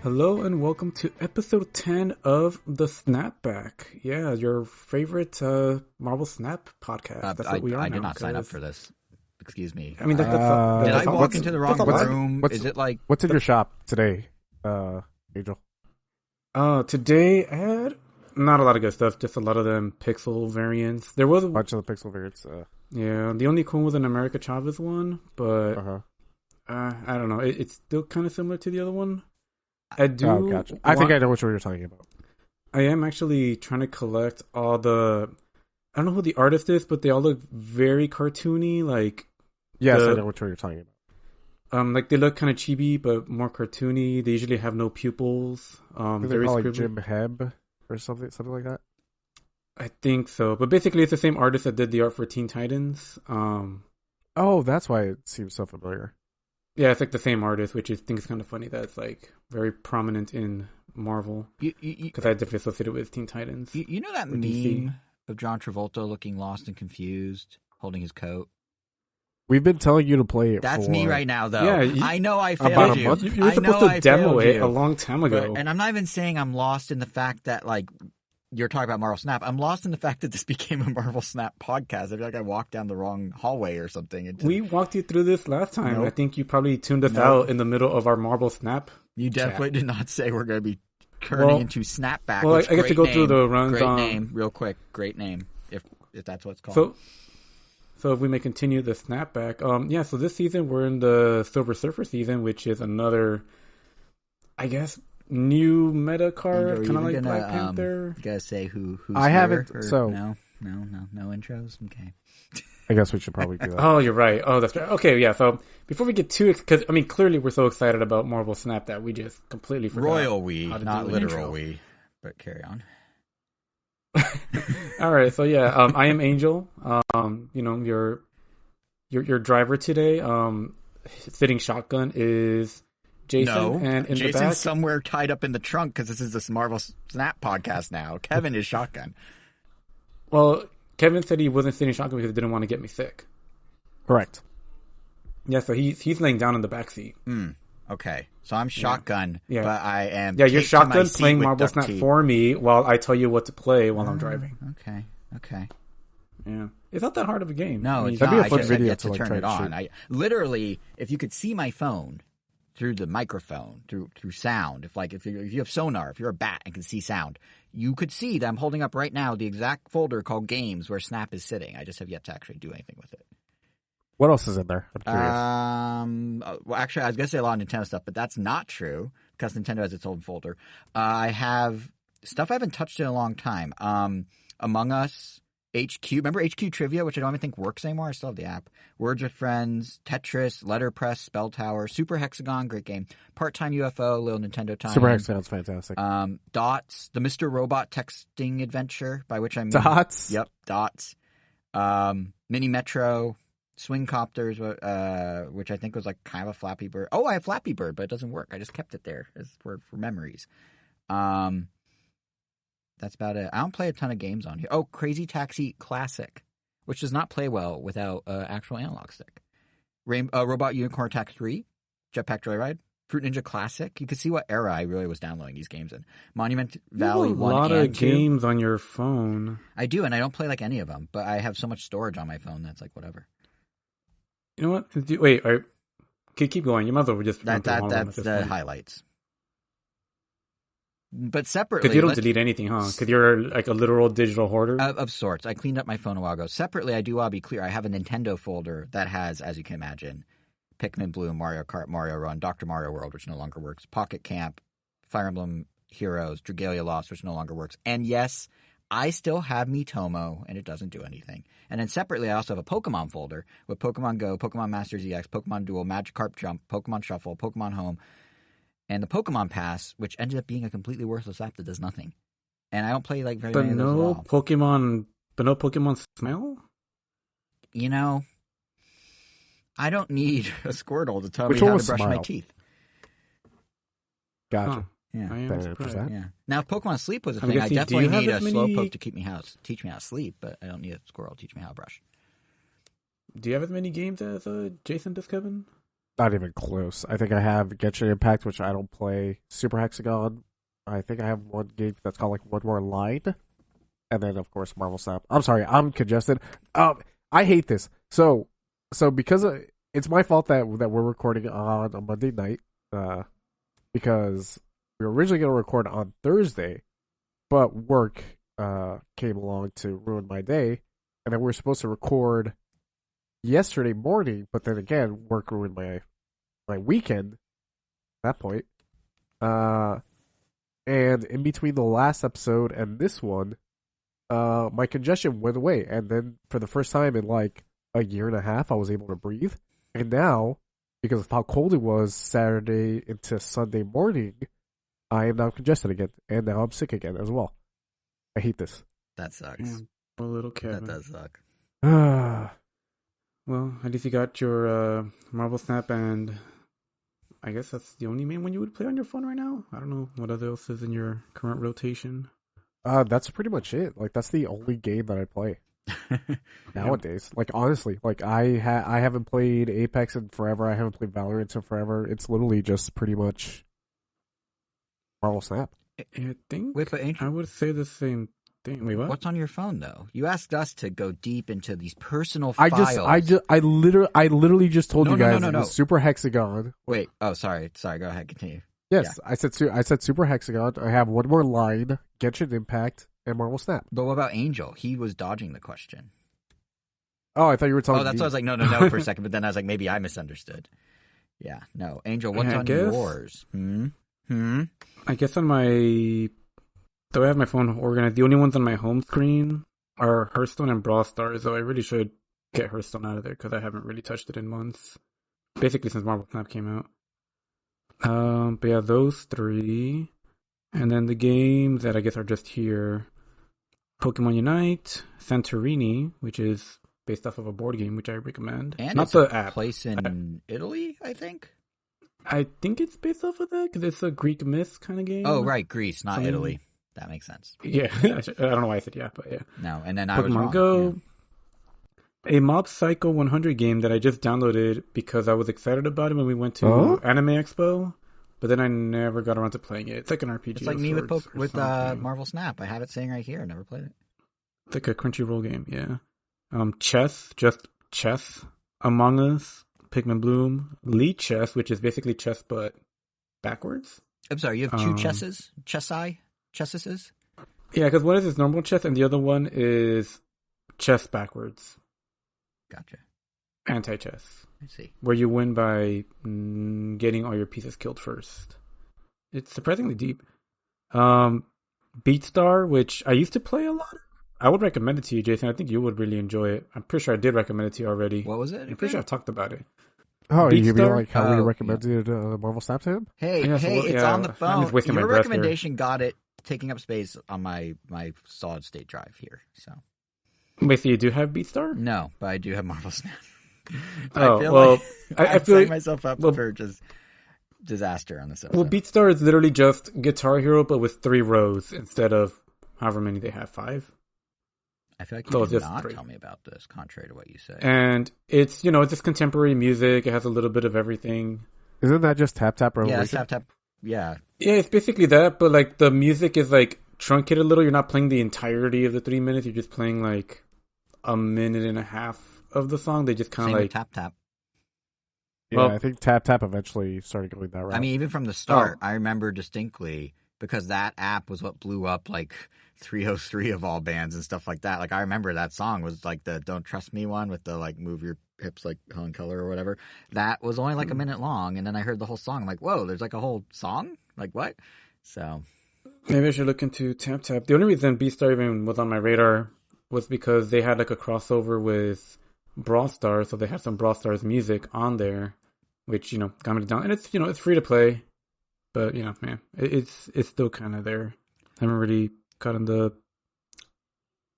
Hello and welcome to episode 10 of The Snapback. Yeah, your favorite Marvel Snap podcast. That's what we are I now. did not sign up for this. Excuse me. I mean, did I walk into the wrong room? Is it like... What's in your shop today, Angel? Today I had not a lot of good stuff, just a lot of them pixel variants. There was a bunch of the pixel variants. Yeah, the only cool was an America Chavez one, but I don't know. It's still kind of similar to the other one. I do. Oh, gotcha. I think I know which one you're talking about. I am actually trying to collect all the. I don't know who the artist is, but they all look very cartoony. Like, yes, I know which one you're talking about. Like they look kind of chibi, but more cartoony. They usually have no pupils. They're called like Jim Heb or something like that. I think so, but basically it's the same artist that did the art for Teen Titans. Oh, that's why it seems so familiar. Yeah, it's like the same artist, which I think is kind of funny that it's like very prominent in Marvel. Because I definitely associated with Teen Titans. You know that meme DC of John Travolta looking lost and confused, holding his coat? We've been telling you to play it. That's me right now, though. Yeah, I know I failed you. You were supposed to demo it a long time ago. And I'm not even saying I'm lost in the fact that, like, you're talking about Marvel Snap. I'm lost in the fact that this became a Marvel Snap podcast. I feel like I walked down the wrong hallway or something. We walked you through this last time. Nope. I think you probably tuned us out in the middle of our Marvel Snap. You definitely did not say we're going to be turning into Snapback. Well, I get to go through the runs. Great name, real quick. Great name, if that's what it's called. So if we may continue the Snapback. So this season we're in the Silver Surfer season, which is another, I guess, new meta card, kind of like Black Panther. You gotta say who's I haven't. No intros. Okay. I guess we should probably do that. Oh, you're right. Oh, that's right. Okay, yeah. So before we get too, because I mean, clearly we're so excited about Marvel Snap that we just completely forgot. Royal we, not literal we. But carry on. All right. So yeah, I am Angel. Your driver today. Sitting shotgun is Jason, and in Jason's the back, somewhere tied up in the trunk because this is this Marvel Snap podcast now. Kevin is shotgun. Well, Kevin said he wasn't sitting shotgun because he didn't want to get me sick. Correct. Yeah, so he's laying down in the back seat. Okay, so I'm shotgun, but I am. Yeah, you're shotgun playing Marvel Snap for me while I tell you what to play while I'm driving. Okay. Yeah, it's not that hard of a game. No, it's not. I just have yet to turn it on. I literally, if you could see my phone through the microphone, through sound. If you have sonar, if you're a bat and can see sound, you could see that I'm holding up right now the exact folder called Games where Snap is sitting. I just have yet to actually do anything with it. What else is in there? I'm curious. Well, actually, I was going to say a lot of Nintendo stuff, but that's not true because Nintendo has its own folder. I have stuff I haven't touched in a long time. Among Us, HQ. Remember HQ Trivia, which I don't even think works anymore? I still have the app. Words with Friends, Tetris, Letterpress, Spell Tower, Super Hexagon, great game. Part-Time UFO, little Nintendo time. Super Hexagon's fantastic. Dots, the Mr. Robot texting adventure, by which I mean... Dots? Yep, Dots. Mini Metro, Swing Copters, which I think was like kind of a Flappy Bird. Oh, I have Flappy Bird, but it doesn't work. I just kept it there as for memories. That's about it. I don't play a ton of games on here. Oh, Crazy Taxi Classic, which does not play well without actual analog stick. Robot Unicorn Attack 3, Jetpack Joyride, Fruit Ninja Classic. You can see what era I really was downloading these games in. Monument Valley 1 and 2. A lot of games on your phone. I do, and I don't play like any of them, but I have so much storage on my phone that's like whatever. You know what? Wait, keep going. You might as well just that's the highlights. But separately... Because you don't delete anything, huh? Because you're like a literal digital hoarder? Of sorts. I cleaned up my phone a while ago. Separately, I do want to be clear. I have a Nintendo folder that has, as you can imagine, Pikmin Blue, Mario Kart, Mario Run, Dr. Mario World, which no longer works, Pocket Camp, Fire Emblem Heroes, Dragalia Lost, which no longer works. And yes, I still have Miitomo, and it doesn't do anything. And then separately, I also have a Pokemon folder with Pokemon Go, Pokemon Masters EX, Pokemon Duel, Magikarp Jump, Pokemon Shuffle, Pokemon Home, and the Pokemon Pass, which ended up being a completely worthless app that does nothing. And I don't play like very many of those at all. But no Pokemon Smell? You know, I don't need a Squirtle to tell me how to brush my teeth. Gotcha. Huh. Yeah. Yeah. Now, if Pokemon Sleep was a thing, I definitely need a Slowpoke to teach me how to sleep, but I don't need a Squirrel to teach me how to brush. Do you have as many games as Jason does, Kevin? Not even close. I think I have Genshin Impact, which I don't play. Super Hexagon. I think I have one game that's called like One More Line. And then, of course, Marvel Snap. I'm sorry, I'm congested. I hate this. So because it's my fault that we're recording on a Monday night. Because we were originally going to record on Thursday, but work came along to ruin my day. And then we were supposed to record yesterday morning, but then again, work ruined my weekend at that point. And in between the last episode and this one, my congestion went away. And then for the first time in like a year and a half, I was able to breathe. And now, because of how cold it was Saturday into Sunday morning, I am now congested again. And now I'm sick again as well. I hate this. That sucks. Yeah, poor little Kevin. That does suck. Well, at least you got your Marvel Snap, and I guess that's the only main one you would play on your phone right now. I don't know what other else is in your current rotation. That's pretty much it. Like, that's the only game that I play nowadays. Like, honestly, like I haven't played Apex in forever. I haven't played Valorant in forever. It's literally just pretty much Marvel Snap. I think Wait, but I would say the same thing. Wait, what? What's on your phone though? You asked us to go deep into these personal files. I literally just told you guys no. Super Hexagon. Wait. Oh, sorry. Go ahead. Continue. Yes, yeah. I said Super Hexagon. I have One More Line, Genshin Impact, and Marvel Snap. But what about Angel? He was dodging the question. Oh, I thought you were talking. Oh, that's why I was like, no for a second. But then I was like, maybe I misunderstood. Yeah, no, Angel. What's on yours? I guess on my. Though I have my phone organized, the only ones on my home screen are Hearthstone and Brawl Stars, so I really should get Hearthstone out of there because I haven't really touched it in months. Basically since Marvel Snap came out. But yeah, those three. And then the games that I guess are just here. Pokemon Unite, Santorini, which is based off of a board game, which I recommend. And not it's the a app. Place in Italy, I think? I think it's based off of that because it's a Greek myth kind of game. Oh, right, Greece, not Italy. That makes sense. Yeah, I don't know why I said yeah, but yeah. No, and then I was Pokemon wrong. Go, a Mob Psycho 100 game that I just downloaded because I was excited about it when we went to Anime Expo, but then I never got around to playing it. It's like an RPG. It's like me with Marvel Snap. I have it sitting right here. I never played it. It's like a Crunchyroll game, yeah. Chess, just chess. Among Us, Pikmin Bloom, Lead Chess, which is basically chess but backwards. I'm sorry, you have two chesses? Chesses? Yeah, because one is just normal chess and the other one is chess backwards. Gotcha. Anti-chess. I see. Where you win by getting all your pieces killed first. It's surprisingly deep. Beatstar, which I used to play a lot. I would recommend it to you, Jason. I think you would really enjoy it. I'm pretty sure I did recommend it to you already. What was it? I'm pretty sure I've talked about it. Oh, you mean like how we recommended Marvel Snap to him? Hey, it's on the phone. Your recommendation got it taking up space on my solid state drive here. So, wait, so you do have Beatstar? No, but I do have Marvel Snap. I feel like myself up for just disaster on this episode. Well, Beatstar is literally just Guitar Hero, but with 3 rows instead of however many they have, 5. I feel like you did not tell me about this, contrary to what you say. And it's, it's just contemporary music. It has a little bit of everything. Isn't that just Tap Tap Revolution? Yeah, Tap Tap. Yeah. Yeah, it's basically that, but like the music is like truncated a little. You're not playing the entirety of the 3 minutes. You're just playing like a minute and a half of the song. They just kind of like Tap Tap. Yeah, I think Tap Tap eventually started going that route. I mean, even from the start, I remember distinctly because that app was what blew up like 303 of all bands and stuff like that. Like I remember that song was like the Don't Trust Me one with the like move your hips like Helen Keller or whatever. That was only like a minute long, and then I heard the whole song. I'm like, whoa, there's like a whole song? Like what? So maybe I should look into Tap Tap. The only reason Beatstar even was on my radar was because they had like a crossover with Brawl Stars, so they had some Brawl Stars music on there, which got me down. And it's it's free to play, but man, it's still kind of there. I haven't really gotten the.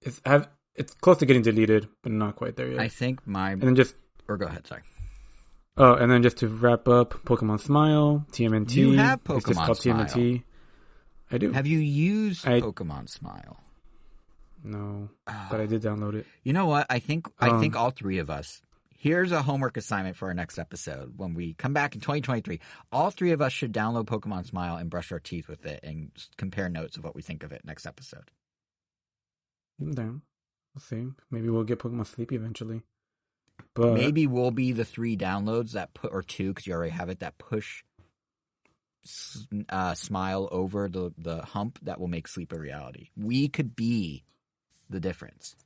It's close to getting deleted, but not quite there yet. I think and then just or go ahead. Sorry. Oh, and then just to wrap up, Pokemon Smile, TMNT. You have Pokemon it's just called Smile. TMNT. I do. Have you used Pokemon Smile? No, but I did download it. You know what? I think all 3 of us Here's a homework assignment for our next episode. When we come back in 2023, all three of us should download Pokemon Smile and brush our teeth with it and compare notes of what we think of it next episode. I'm down. We'll see. Maybe we'll get Pokemon Sleep eventually. But maybe we'll be the 3 downloads that put, or 2, because you already have it, that push Smile over the hump that will make Sleep a reality. We could be the difference.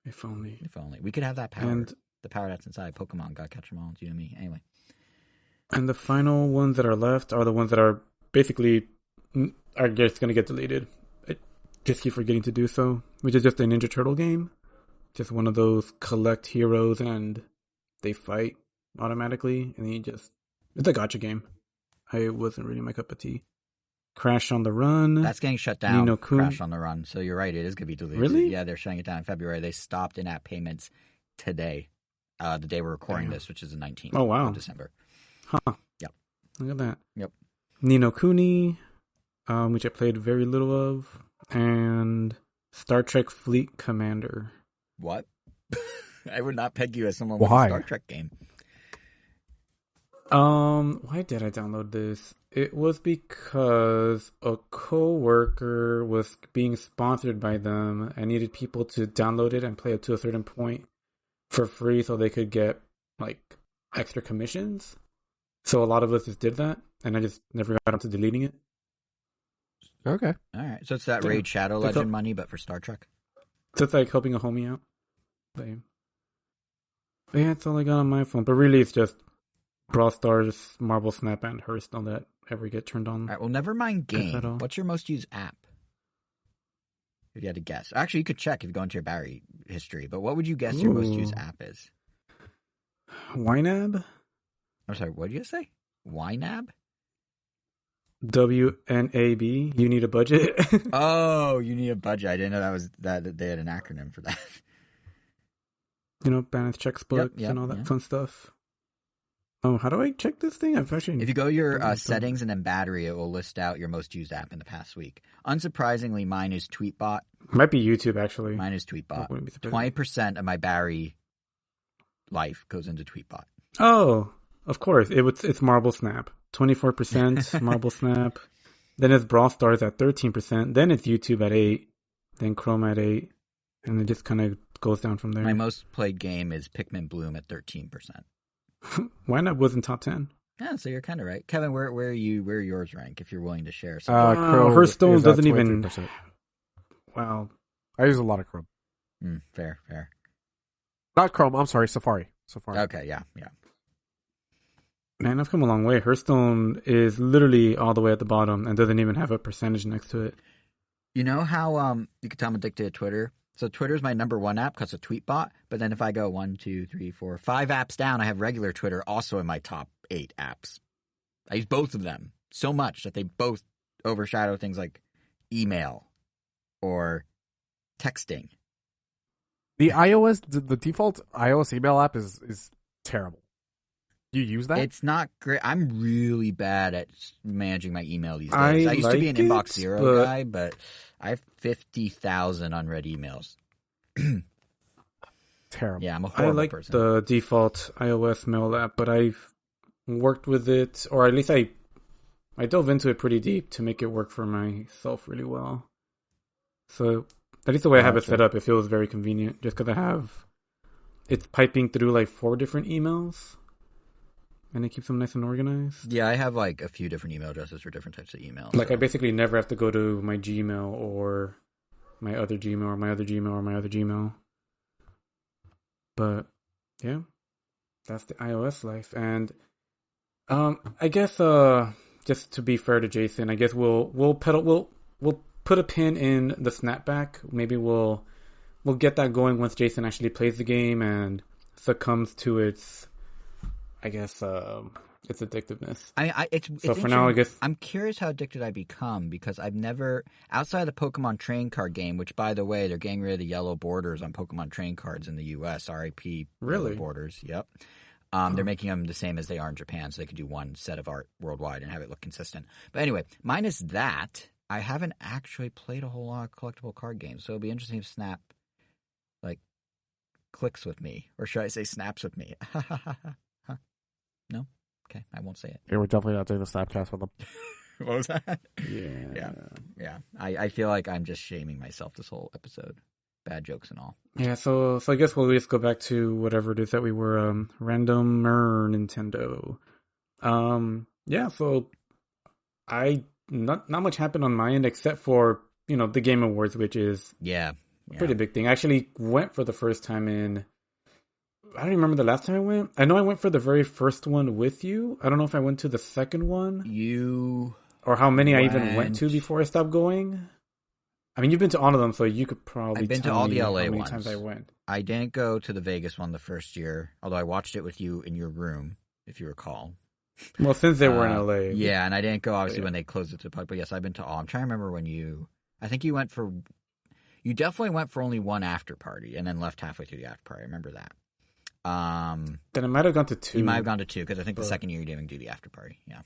If only. If only. We could have that power. And the power that's inside Pokemon. Gotta catch them all. It's you and me. Anyway. And the final ones that are left are the ones that are basically, I guess, going to get deleted. I just keep forgetting to do so. Which is just a Ninja Turtle game. Just one of those collect heroes and they fight automatically. And then it's a gacha game. It wasn't really my cup of tea. Crash on the Run. That's getting shut down. Crash on the Run. So you're right. It is going to be deleted. Really? Yeah, they're shutting it down in February. They stopped in-app payments today. The day we're recording this, which is the 19th of December. Huh. Yep. Look at that. Yep. Ni no Kuni, which I played very little of. And Star Trek Fleet Commander. What? I would not peg you as someone with a Star Trek game. Why did I download this? It was because a coworker was being sponsored by them and needed people to download it and play it to a certain point for free so they could get like extra commissions. So a lot of us just did that, and I just never got onto deleting it. Okay. All right. So it's that Raid Shadow Legend money, but for Star Trek. So it's like helping a homie out. But yeah, that's all I got on my phone. But really, it's just Brawl Stars, Marble Snap, and Hearthstone that ever get turned on. All right. Well, never mind game. What's your most used app? If you had to guess. Actually, you could check if you go into your Barry history. But what would you guess your most used app is? YNAB? I'm sorry, what did you say? YNAB? WNAB. You need a budget? Oh, you need a budget. I didn't know that they had an acronym for that. You know, balance checks books and all that fun stuff. Oh, how do I check this thing? If you go your settings and then battery, it will list out your most used app in the past week. Unsurprisingly, mine is Tweetbot. Might be YouTube, actually. Mine is Tweetbot. 20% of my Barry life goes into Tweetbot. Oh, of course. It's Marble Snap. 24% Marble Snap. Then it's Brawl Stars at 13%. Then it's YouTube at 8%. Then Chrome at 8%. And it just kind of goes down from there. My most played game is Pikmin Bloom at 13%. Why not? Wasn't top 10? Yeah, so you're kind of right. Kevin, where yours rank, if you're willing to share? Hearthstone doesn't even... Wow. I use a lot of Chrome. Fair. Not Chrome, I'm sorry, Safari. Okay, yeah. Man, I've come a long way. Hearthstone is literally all the way at the bottom and doesn't even have a percentage next to it. You know how you can tell I'm addicted to Twitter? So Twitter's my number one app because of Tweetbot. But then if I go 1, 2, 3, 4, 5 apps down, I have regular Twitter also in my top 8 apps. I use both of them so much that they both overshadow things like email or texting. The default iOS email app is terrible. Do you use that? It's not great. I'm really bad at managing my email these days. I used to be an Inbox Zero guy, but I have 50,000 unread emails. Terrible. Yeah, I'm a horrible person. I like the default iOS mail app, but I've worked with it, or at least I dove into it pretty deep to make it work for myself really well. So at least the way I have it set up, it feels very convenient just because it's piping through like 4 different emails. And it keeps them nice and organized. Yeah, I have like a few different email addresses for different types of emails. Like I basically never have to go to my Gmail or my other Gmail or my other Gmail or my other Gmail. But yeah, that's the iOS life. And I guess just to be fair to Jason, I guess we'll put a pin in the snapback. Maybe we'll get that going once Jason actually plays the game and succumbs to its, I guess, its addictiveness. It's for now, I guess I'm curious how addicted I become because I've never, outside the Pokemon Trading Card game, which by the way, they're getting rid of the yellow borders on Pokemon Trading Cards in the U.S. R.I.P. Really? Yellow borders. Yep. They're making them the same as they are in Japan, so they could do one set of art worldwide and have it look consistent. But anyway, mine is that. I haven't actually played a whole lot of collectible card games, so it'll be interesting if Snap clicks with me, or should I say snaps with me? Huh? No? Okay, I won't say it. Yeah, we're definitely not doing the Snapcast with them. What was that? Yeah. I feel like I'm just shaming myself this whole episode. Bad jokes and all. Yeah, so I guess we'll just go back to whatever it is that we were, randomer Nintendo. Yeah, so not much happened on my end except for, the Game Awards, which is Yeah. a pretty big thing. I actually went for the first time I don't remember the last time I went. I know I went for the very first one with you. I don't know if I went to the second one. Or how many I even went to before I stopped going. I mean, you've been to all of them, so you could probably I've been to tell all me the how LA many ones. times I went. I didn't go to the Vegas one the first year, although I watched it with you in your room, if you recall. Well, since they were in LA. Yeah, and I didn't go, obviously, when they closed it to the public. But yes, I've been to all. I'm trying to remember when I think you definitely went for only one after party and then left halfway through the after party. I remember that. Then I might have gone to 2. You might have gone to 2, because I think the second year you didn't do the after party. Yeah.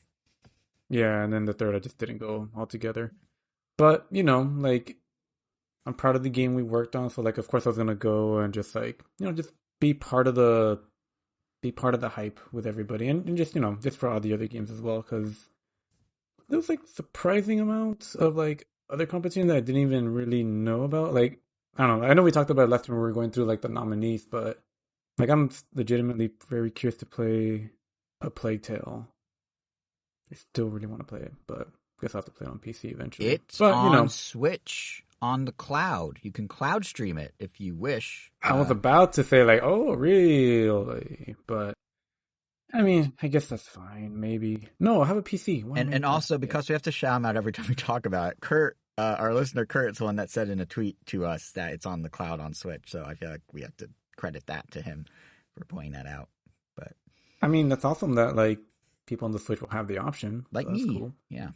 Yeah, and then the third I just didn't go altogether. But, I'm proud of the game we worked on, so of course I was gonna go and just just be part of the hype with everybody, and just just for all the other games as well, because there was surprising amounts of other competitions that I didn't even really know about. I don't know. I know we talked about it last time when we were going through the nominees, but I'm legitimately very curious to play a Plague Tale. I still really want to play it, but I guess I'll have to play it on PC eventually. It's on Switch on the cloud. You can cloud stream it if you wish. I was about to say oh, really? But I mean, I guess that's fine. Maybe. No, I have a PC. And also, because we have to shout him out every time we talk about it, Kurt, our listener Kurt, is the one that said in a tweet to us that it's on the cloud on Switch. So I feel like we have to credit that to him for pointing that out. But I mean, that's awesome that people on the Switch will have the option. Like so that's me. Cool. Yeah.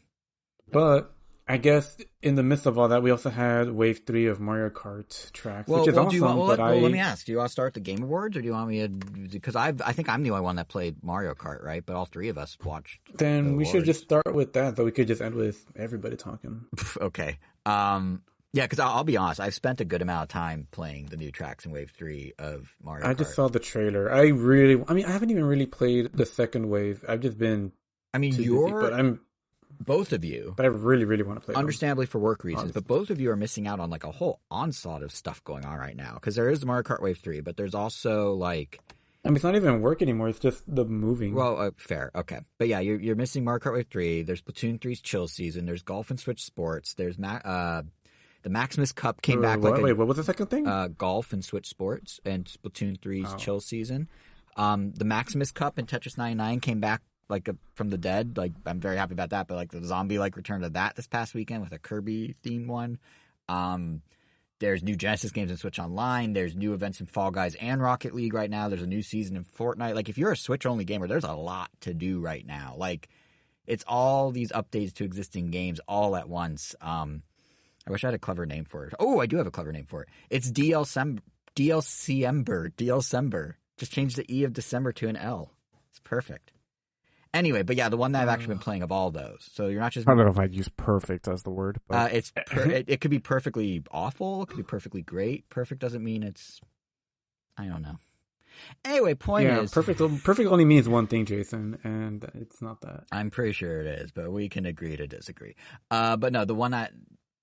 But I guess in the midst of all that, we also had Wave 3 of Mario Kart tracks, which is awesome. Let me ask, do you want to start the Game Awards, or do you want me to... Because I think I'm the only one that played Mario Kart, right? But all three of us watched. Then we should just start with that, though we could just end with everybody talking. Okay. Yeah, because I'll be honest, I've spent a good amount of time playing the new tracks in Wave 3 of Mario Kart. I just saw the trailer. I haven't even really played the second wave. I've just been both of you. But I really, really want to play understandably for work reasons, but both of you are missing out on a whole onslaught of stuff going on right now. Because there is the Mario Kart Wave 3, but there's also it's not even work anymore. It's just the moving. Well, fair. Okay. But yeah, you're missing Mario Kart Wave 3. There's Splatoon 3's Chill Season. There's Golf and Switch Sports. There's the Maximus Cup came back. Wait, what was the second thing? Golf and Switch Sports and Splatoon 3's Chill Season. The Maximus Cup and Tetris 99 came back from the dead. I'm very happy about that. But the zombie return to that this past weekend with a Kirby themed one. There's new Genesis games in Switch Online. There's new events in Fall Guys and Rocket League right now. There's a new season in Fortnite. If you're a Switch only gamer, there's a lot to do right now. It's all these updates to existing games all at once. I wish I had a clever name for it. Oh, I do have a clever name for it. It's DLCember. Just change the E of December to an L. It's perfect. Anyway, but yeah, the one that I've actually been playing of all those. So you're not just... I don't know if I'd use perfect as the word. But... it could be perfectly awful. It could be perfectly great. Perfect doesn't mean it's... I don't know. Anyway, point is... Perfect only means one thing, Jason, and it's not that. I'm pretty sure it is, but we can agree to disagree. But no, the one that...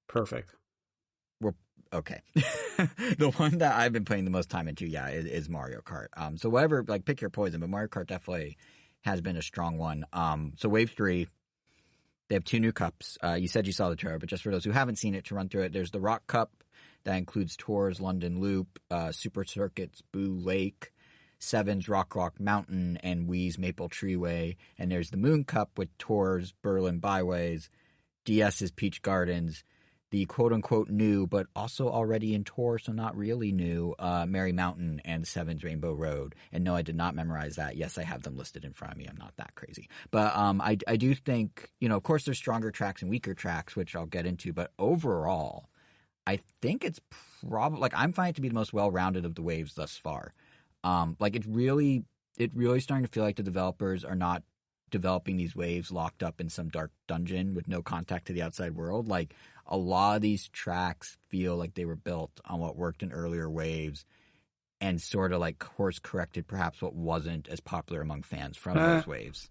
Perfect. Okay. The one that I've been playing the most time into, is Mario Kart. So whatever, pick your poison, but Mario Kart definitely has been a strong one. So Wave 3, they have 2 new cups. You said you saw the trailer, but just for those who haven't seen it, to run through it, there's the Rock Cup that includes Tours London Loop, Super Circuits Boo Lake, Seven's Rock Mountain, and Wii's Maple Treeway. And there's the Moon Cup with Tours Berlin Byways, DS's Peach Gardens, the quote-unquote new, but also already in tour, so not really new, Merry Mountain and Seven's Rainbow Road. And no, I did not memorize that. Yes, I have them listed in front of me. I'm not that crazy. But I do think, of course there's stronger tracks and weaker tracks, which I'll get into. But overall, I think it's probably, I'm finding it to be the most well-rounded of the waves thus far. It really starting to feel like the developers are not developing these waves locked up in some dark dungeon with no contact to the outside world. A lot of these tracks feel like they were built on what worked in earlier waves and sort of like course corrected perhaps what wasn't as popular among fans from those waves.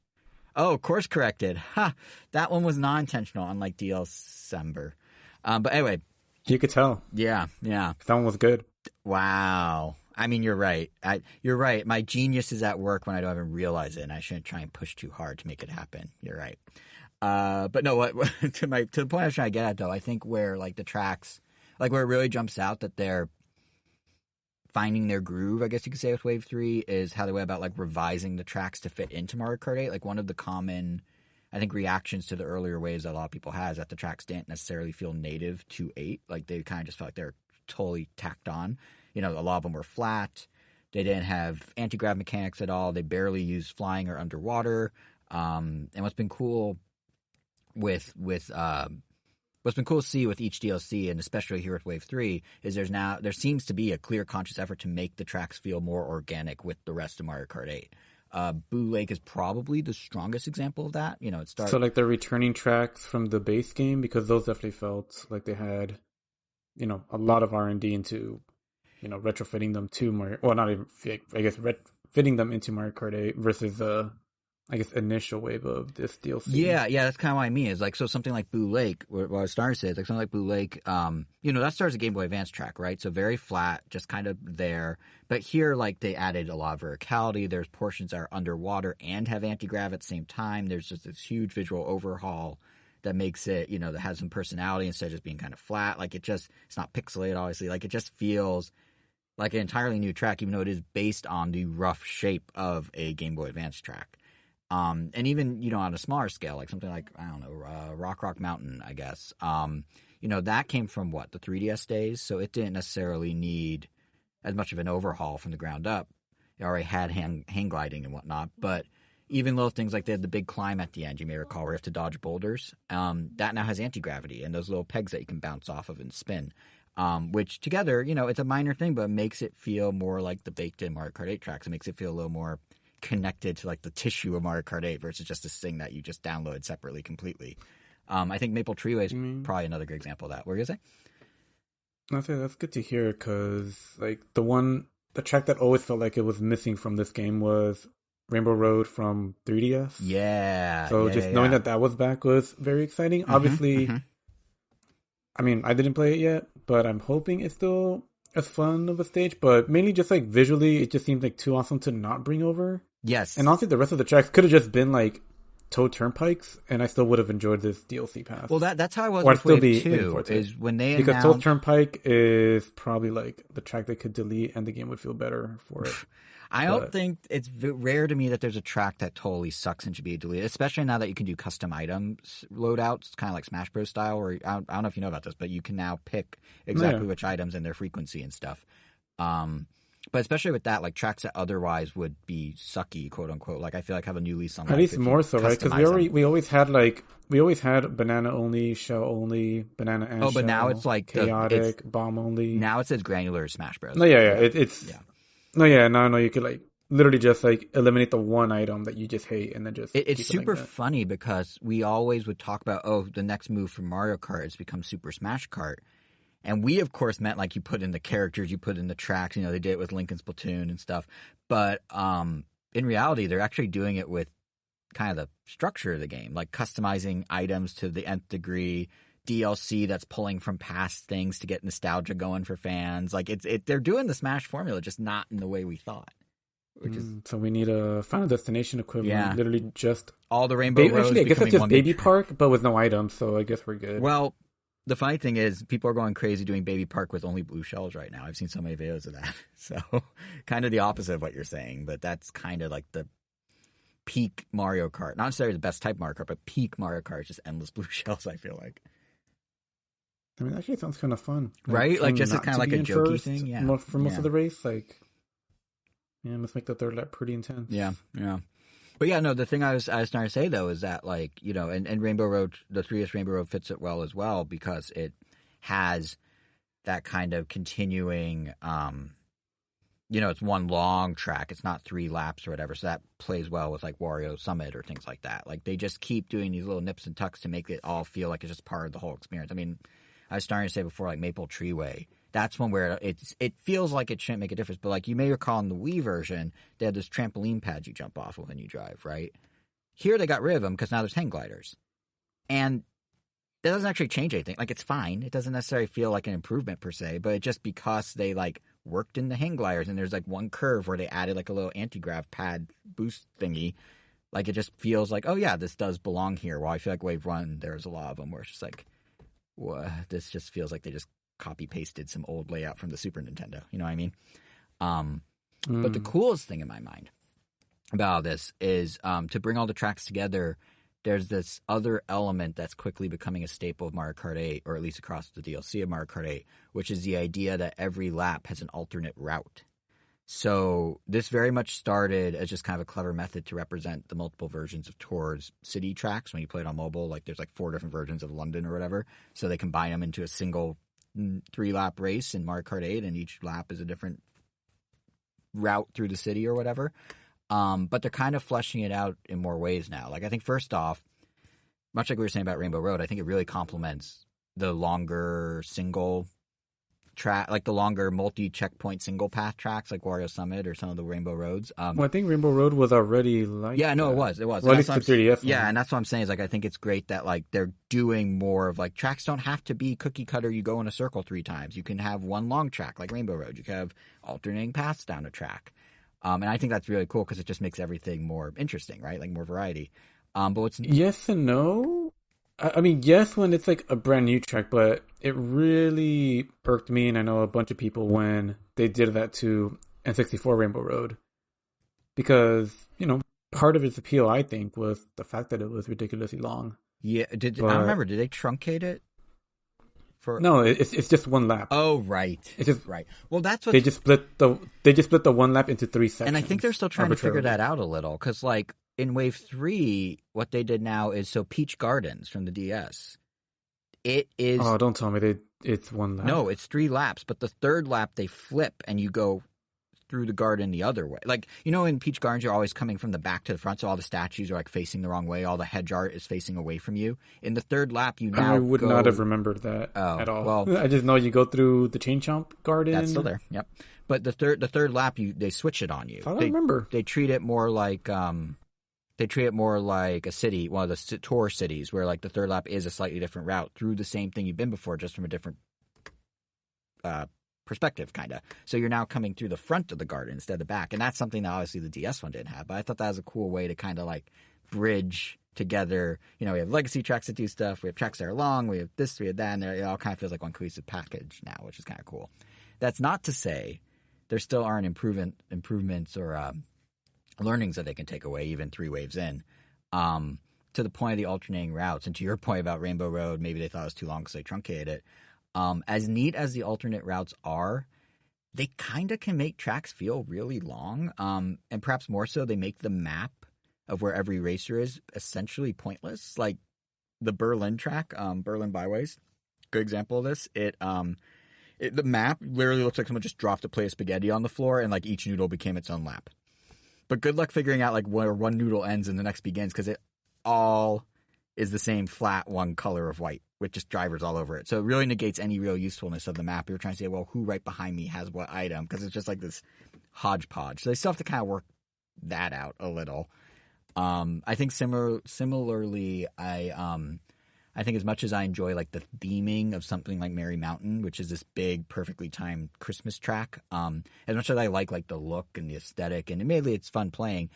Oh, course corrected. Ha! That one was non-intentional, unlike DL but anyway. You could tell. Yeah. That one was good. Wow. I mean, you're right. You're right. My genius is at work when I don't even realize it, and I shouldn't try and push too hard to make it happen. You're right. But no, what to the point I was trying to get at, though, I think where like the tracks, like where it really jumps out that they're finding their groove, I guess you could say, with Wave 3 is how they went about like revising the tracks to fit into Mario Kart 8. Like one of the common, I think, reactions to the earlier waves that a lot of people has that the tracks didn't necessarily feel native to 8. Like they kind of just felt like they're totally tacked on. You know, a lot of them were flat. They didn't have anti-grav mechanics at all. They barely used flying or underwater. And what's been cool what's been cool to see with each DLC, and especially here with Wave 3, is there seems to be a clear conscious effort to make the tracks feel more organic with the rest of Mario Kart 8. Blue Lake is probably the strongest example of that. You know, it started... So like the returning tracks from the base game, because those definitely felt like they had, you know, a lot of R&D into, you know, retrofitting them to Mario... Well, not even, I guess, fitting them into Mario Kart 8 versus the... I guess, initial wave of this DLC. Yeah, that's kind of what I mean. Is like, so something like Blue Lake, what I was starting to say is like something like Blue Lake, you know, that starts a Game Boy Advance track, right? So very flat, just kind of there. But here, like, they added a lot of verticality. There's portions that are underwater and have anti-grav at the same time. There's just this huge visual overhaul that makes it, you know, that has some personality instead of just being kind of flat. Like, it's not pixelated, obviously. Like, it just feels like an entirely new track, even though it is based on the rough shape of a Game Boy Advance track. And even, you know, on a smaller scale, like something like, I don't know, Rock Mountain, I guess. You know, that came from what, the 3DS days? So it didn't necessarily need as much of an overhaul from the ground up. It already had hang gliding and whatnot. But even little things like they had the big climb at the end, you may recall, where you have to dodge boulders. That now has anti-gravity and those little pegs that you can bounce off of and spin. Which together, you know, it's a minor thing, but it makes it feel more like the baked-in Mario Kart 8 tracks. It makes it feel a little more connected to like the tissue of Mario Kart 8 versus just this thing that you just download separately completely. I think Maple Treeway is probably another good example of that. What were you going to say? That's good to hear, because like the track that always felt like it was missing from this game was Rainbow Road from 3DS. Yeah. So knowing that was back was very exciting. Obviously, I mean, I didn't play it yet, but I'm hoping it's still as fun of a stage, but mainly just like visually, it just seems like too awesome to not bring over. Yes. And honestly, the rest of the tracks could have just been like Toad Turnpikes, and I still would have enjoyed this DLC pass. Well, that's how I was or with Wave 2, is when they because announced... Toad Turnpike is probably like the track they could delete and the game would feel better for it. I don't think it's rare to me that there's a track that totally sucks and should be deleted, especially now that you can do custom items loadouts, kind of like Smash Bros. Style, where I don't know if you know about this, but you can now pick exactly which items and their frequency and stuff. But especially with that, like tracks that otherwise would be sucky, quote unquote. Like I feel like have a new lease on life. At least more so, right? Because we always had banana only, shell only, banana and shell. But now it's like chaotic, bomb only. Now it says granular Smash Bros. No, you could like literally just like eliminate the one item that you just hate and then just. It's super funny because we always would talk about the next move from Mario Kart has become Super Smash Kart. And we, of course, meant like you put in the characters, you put in the tracks. You know, they did it with Link and Splatoon and stuff. But in reality, they're actually doing it with kind of the structure of the game, like customizing items to the nth degree, DLC that's pulling from past things to get nostalgia going for fans. Like they're doing the Smash formula, just not in the way we thought. So we need a Final Destination equivalent. Yeah. Literally just all the Rainbow Roads. Actually, I guess it's just Baby Park, but with no items. So I guess we're good. Well. The funny thing is, people are going crazy doing Baby Park with only blue shells right now. I've seen so many videos of that. So, kind of the opposite of what you're saying, but that's kind of like the peak Mario Kart. Not necessarily the best type Mario Kart, but peak Mario Kart is just endless blue shells, I feel like. I mean, actually, it sounds kind of fun. Right? Like, just kind of like a jokey thing? Yeah. For most of the race, like, yeah, let's make the third lap pretty intense. Yeah. But yeah, no, the thing I was starting to say, though, is that, like, you know, and Rainbow Road, the 3DS Rainbow Road fits it well as well because it has that kind of continuing, you know, it's one long track. It's not 3 laps or whatever. So that plays well with, like, Wario Summit or things like that. Like, they just keep doing these little nips and tucks to make it all feel like it's just part of the whole experience. I mean, I was starting to say before, like Maple Treeway. That's one where it feels like it shouldn't make a difference. But like you may recall in the Wii version, they had those trampoline pads you jump off of when you drive, right? Here they got rid of them because now there's hang gliders. And that doesn't actually change anything. Like, it's fine. It doesn't necessarily feel like an improvement per se, but just because they like worked in the hang gliders and there's like one curve where they added like a little anti-grav pad boost thingy, like it just feels like, oh yeah, this does belong here. While I feel like Wave 1, there's a lot of them where it's just like, what? This just feels like they just copy-pasted some old layout from the Super Nintendo. You know what I mean? But the coolest thing in my mind about this is to bring all the tracks together, there's this other element that's quickly becoming a staple of Mario Kart 8, or at least across the DLC of Mario Kart 8, which is the idea that every lap has an alternate route. So this very much started as just kind of a clever method to represent the multiple versions of Tour's city tracks. When you play it on mobile, like there's like 4 different versions of London or whatever. So they combine them into a single 3-lap race in Mario Kart 8, and each lap is a different route through the city or whatever. But they're kind of fleshing it out in more ways now. Like, I think first off, much like we were saying about Rainbow Road, I think it really complements the longer single track, like the longer multi-checkpoint single path tracks like Wario Summit or some of the Rainbow Roads. Well, I think Rainbow Road was already like yeah, no, that. it was. Well, at least the 3DS Yeah, one. and that's what I'm saying is like I think it's great that like they're doing more of like tracks don't have to be cookie cutter. You go in a circle 3 times. You can have one long track like Rainbow Road. You can have alternating paths down a track. And I think that's really cool because it just makes everything more interesting, right? Like more variety. But what's Yes and no. I mean, yes, when it's like a brand new track, but it really irked me, and I know a bunch of people when they did that to N64 Rainbow Road, because part of its appeal, I think, was the fact that it was ridiculously long. Yeah, I don't remember. Did they truncate it? No, it's just one lap. Oh, right. It's just right. Well, that's what they just split the one lap into 3 sections. And I think they're still trying to figure that out a little because, like, in Wave 3, what they did now is Peach Gardens from the DS. It is. Oh, don't tell me it's one lap. No, it's 3 laps, but the third lap they flip and you go through the garden the other way. Like, in Peach Gardens, you're always coming from the back to the front, so all the statues are like facing the wrong way. All the hedge art is facing away from you. In the third lap, you now I would not have remembered that at all. Well, I just know you go through the Chain Chomp Garden. That's still there. Yep. But the third lap, they switch it on you. I don't remember. They treat it more like a city, one of the tour cities, where like the third lap is a slightly different route through the same thing you've been before, just from a different perspective, kind of. So you're now coming through the front of the garden instead of the back, and that's something that obviously the DS one didn't have. But I thought that was a cool way to kind of like bridge together. We have legacy tracks that do stuff. We have tracks that are long. We have this, we have that, and it all kind of feels like one cohesive package now, which is kind of cool. That's not to say there still aren't improvements or learnings that they can take away even 3 waves in. To the point of the alternating routes, and to your point about Rainbow Road, maybe they thought it was too long because they truncated it. As neat as the alternate routes are, they kind of can make tracks feel really long. And perhaps more so, they make the map of where every racer is essentially pointless. Like the Berlin track, Berlin Byways, good example of this. The map literally looks like someone just dropped a plate of spaghetti on the floor and like each noodle became its own lap. But good luck figuring out like where one noodle ends and the next begins because it all is the same flat one color of white with just drivers all over it. So it really negates any real usefulness of the map. You're trying to say, well, who right behind me has what item? Because it's just like this hodgepodge. So they still have to kind of work that out a little. I think similarly, I think as much as I enjoy like the theming of something like Merry Mountain, which is this big, perfectly timed Christmas track, as much as I like the look and the aesthetic, and admittedly it's fun playing,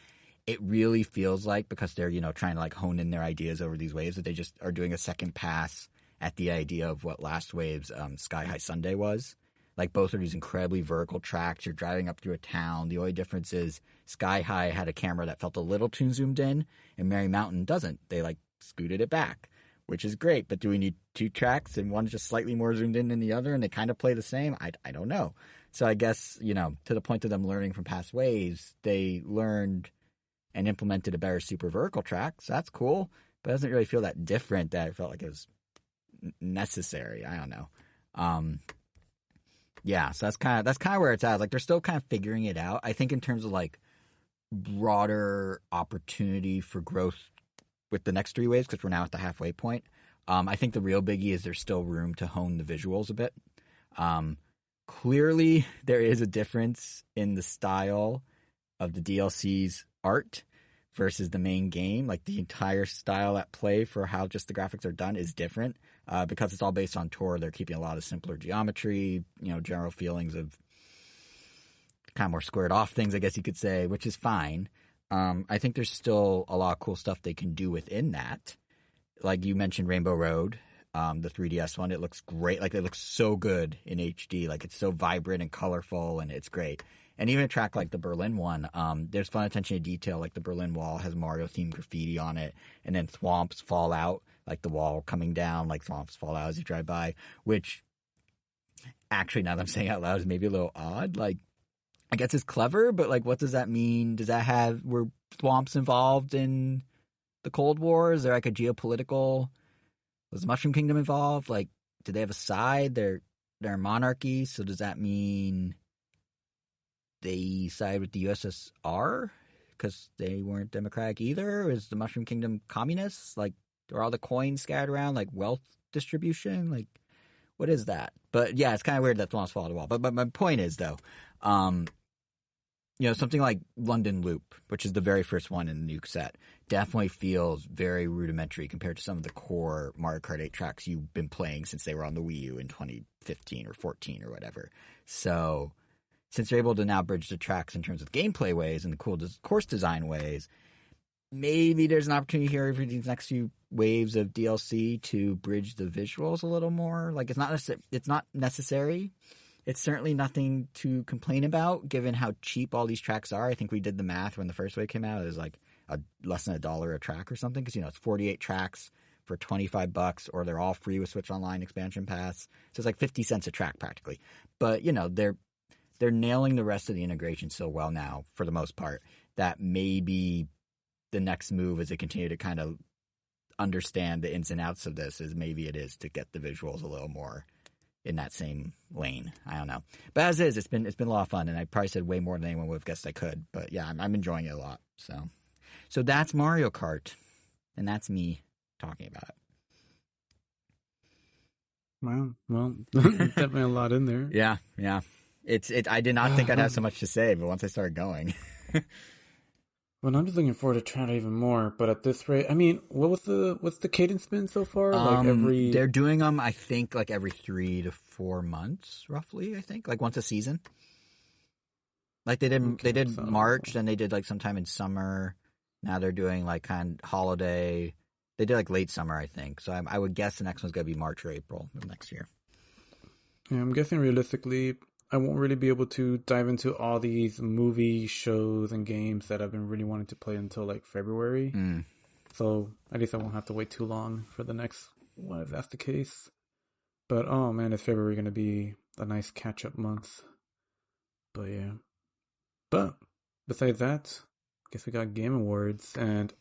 it really feels like because they're trying to like hone in their ideas over these waves that they just are doing a second pass at the idea of what last wave's Sky High Sunday was. Like both are these incredibly vertical tracks. You're driving up through a town. The only difference is Sky High had a camera that felt a little too zoomed in, and Merry Mountain doesn't. They like scooted it back, which is great. But do we need 2 tracks and one's just slightly more zoomed in than the other, and they kind of play the same? I don't know. So I guess to the point of them learning from past waves, they learned and implemented a better super vertical track. So that's cool, but it doesn't really feel that different that I felt like it was necessary. I don't know. Yeah, so that's kind of where it's at. Like they're still kind of figuring it out. I think in terms of like broader opportunity for growth with the next 3 waves, because we're now at the halfway point, I think the real biggie is there's still room to hone the visuals a bit. Clearly, there is a difference in the style of the DLC's art versus the main game. Like, the entire style at play for how just the graphics are done is different. Because it's all based on Tor, they're keeping a lot of simpler geometry, general feelings of kind of more squared off things, I guess you could say, which is fine. I think there's still a lot of cool stuff they can do within that. Like you mentioned Rainbow Road, the 3DS one, it looks great. Like, it looks so good in HD. Like, it's so vibrant and colorful, and it's great. And even a track like the Berlin one, there's fun attention to detail. Like, the Berlin wall has Mario-themed graffiti on it, and then thwomps fall out, like the wall coming down, like thwomps fall out as you drive by, which actually, now that I'm saying it out loud, is maybe a little odd. Like, I guess it's clever, but, like, what does that mean? Were thwomps involved in the Cold War? Is there, like, a geopolitical... Was the Mushroom Kingdom involved? Like, do they have a side? They're a monarchy, so does that mean they side with the USSR because they weren't democratic either? Is the Mushroom Kingdom communists? Like, are all the coins scattered around, like, wealth distribution? Like, what is that? But yeah, it's kind of weird that Thwomps fall to the wall. But my point is, though, something like London Loop, which is the very first one in the Nuke set, definitely feels very rudimentary compared to some of the core Mario Kart 8 tracks you've been playing since they were on the Wii U in 2015 or 14 or whatever. So, since they're able to now bridge the tracks in terms of gameplay ways and the cool course design ways, maybe there's an opportunity here for these next few waves of DLC to bridge the visuals a little more. Like, it's not necessary. It's certainly nothing to complain about, given how cheap all these tracks are. I think we did the math when the first wave came out. It was like less than $1 a track or something, because it's 48 tracks for $25, or they're all free with Switch Online expansion pass. So it's like 50 cents a track practically. But they're nailing the rest of the integration so well now, for the most part, that maybe the next move as they continue to kind of understand the ins and outs of this is maybe it is to get the visuals a little more in that same lane. I don't know. But as is, it's been a lot of fun, and I probably said way more than anyone would have guessed I could. But yeah, I'm enjoying it a lot. So that's Mario Kart, and that's me talking about it. Wow. Well, definitely a lot in there. Yeah. I did not think I'd have so much to say, but once I started going. Well, I'm just looking forward to trying it even more. But at this rate, I mean, what's the cadence been so far? They're doing them, I think, like every 3 to 4 months, roughly. I think, like once a season. Like they did March, then they did like sometime in summer. Now they're doing like kind of holiday. They did like late summer, I think. So I would guess the next one's gonna be March or April of next year. Yeah, I'm guessing realistically, I won't really be able to dive into all these movie shows and games that I've been really wanting to play until like February. So at least I won't have to wait too long for the next one if that's the case. But oh man, is February going to be a nice catch-up month? But yeah. But besides that, I guess we got Game Awards, and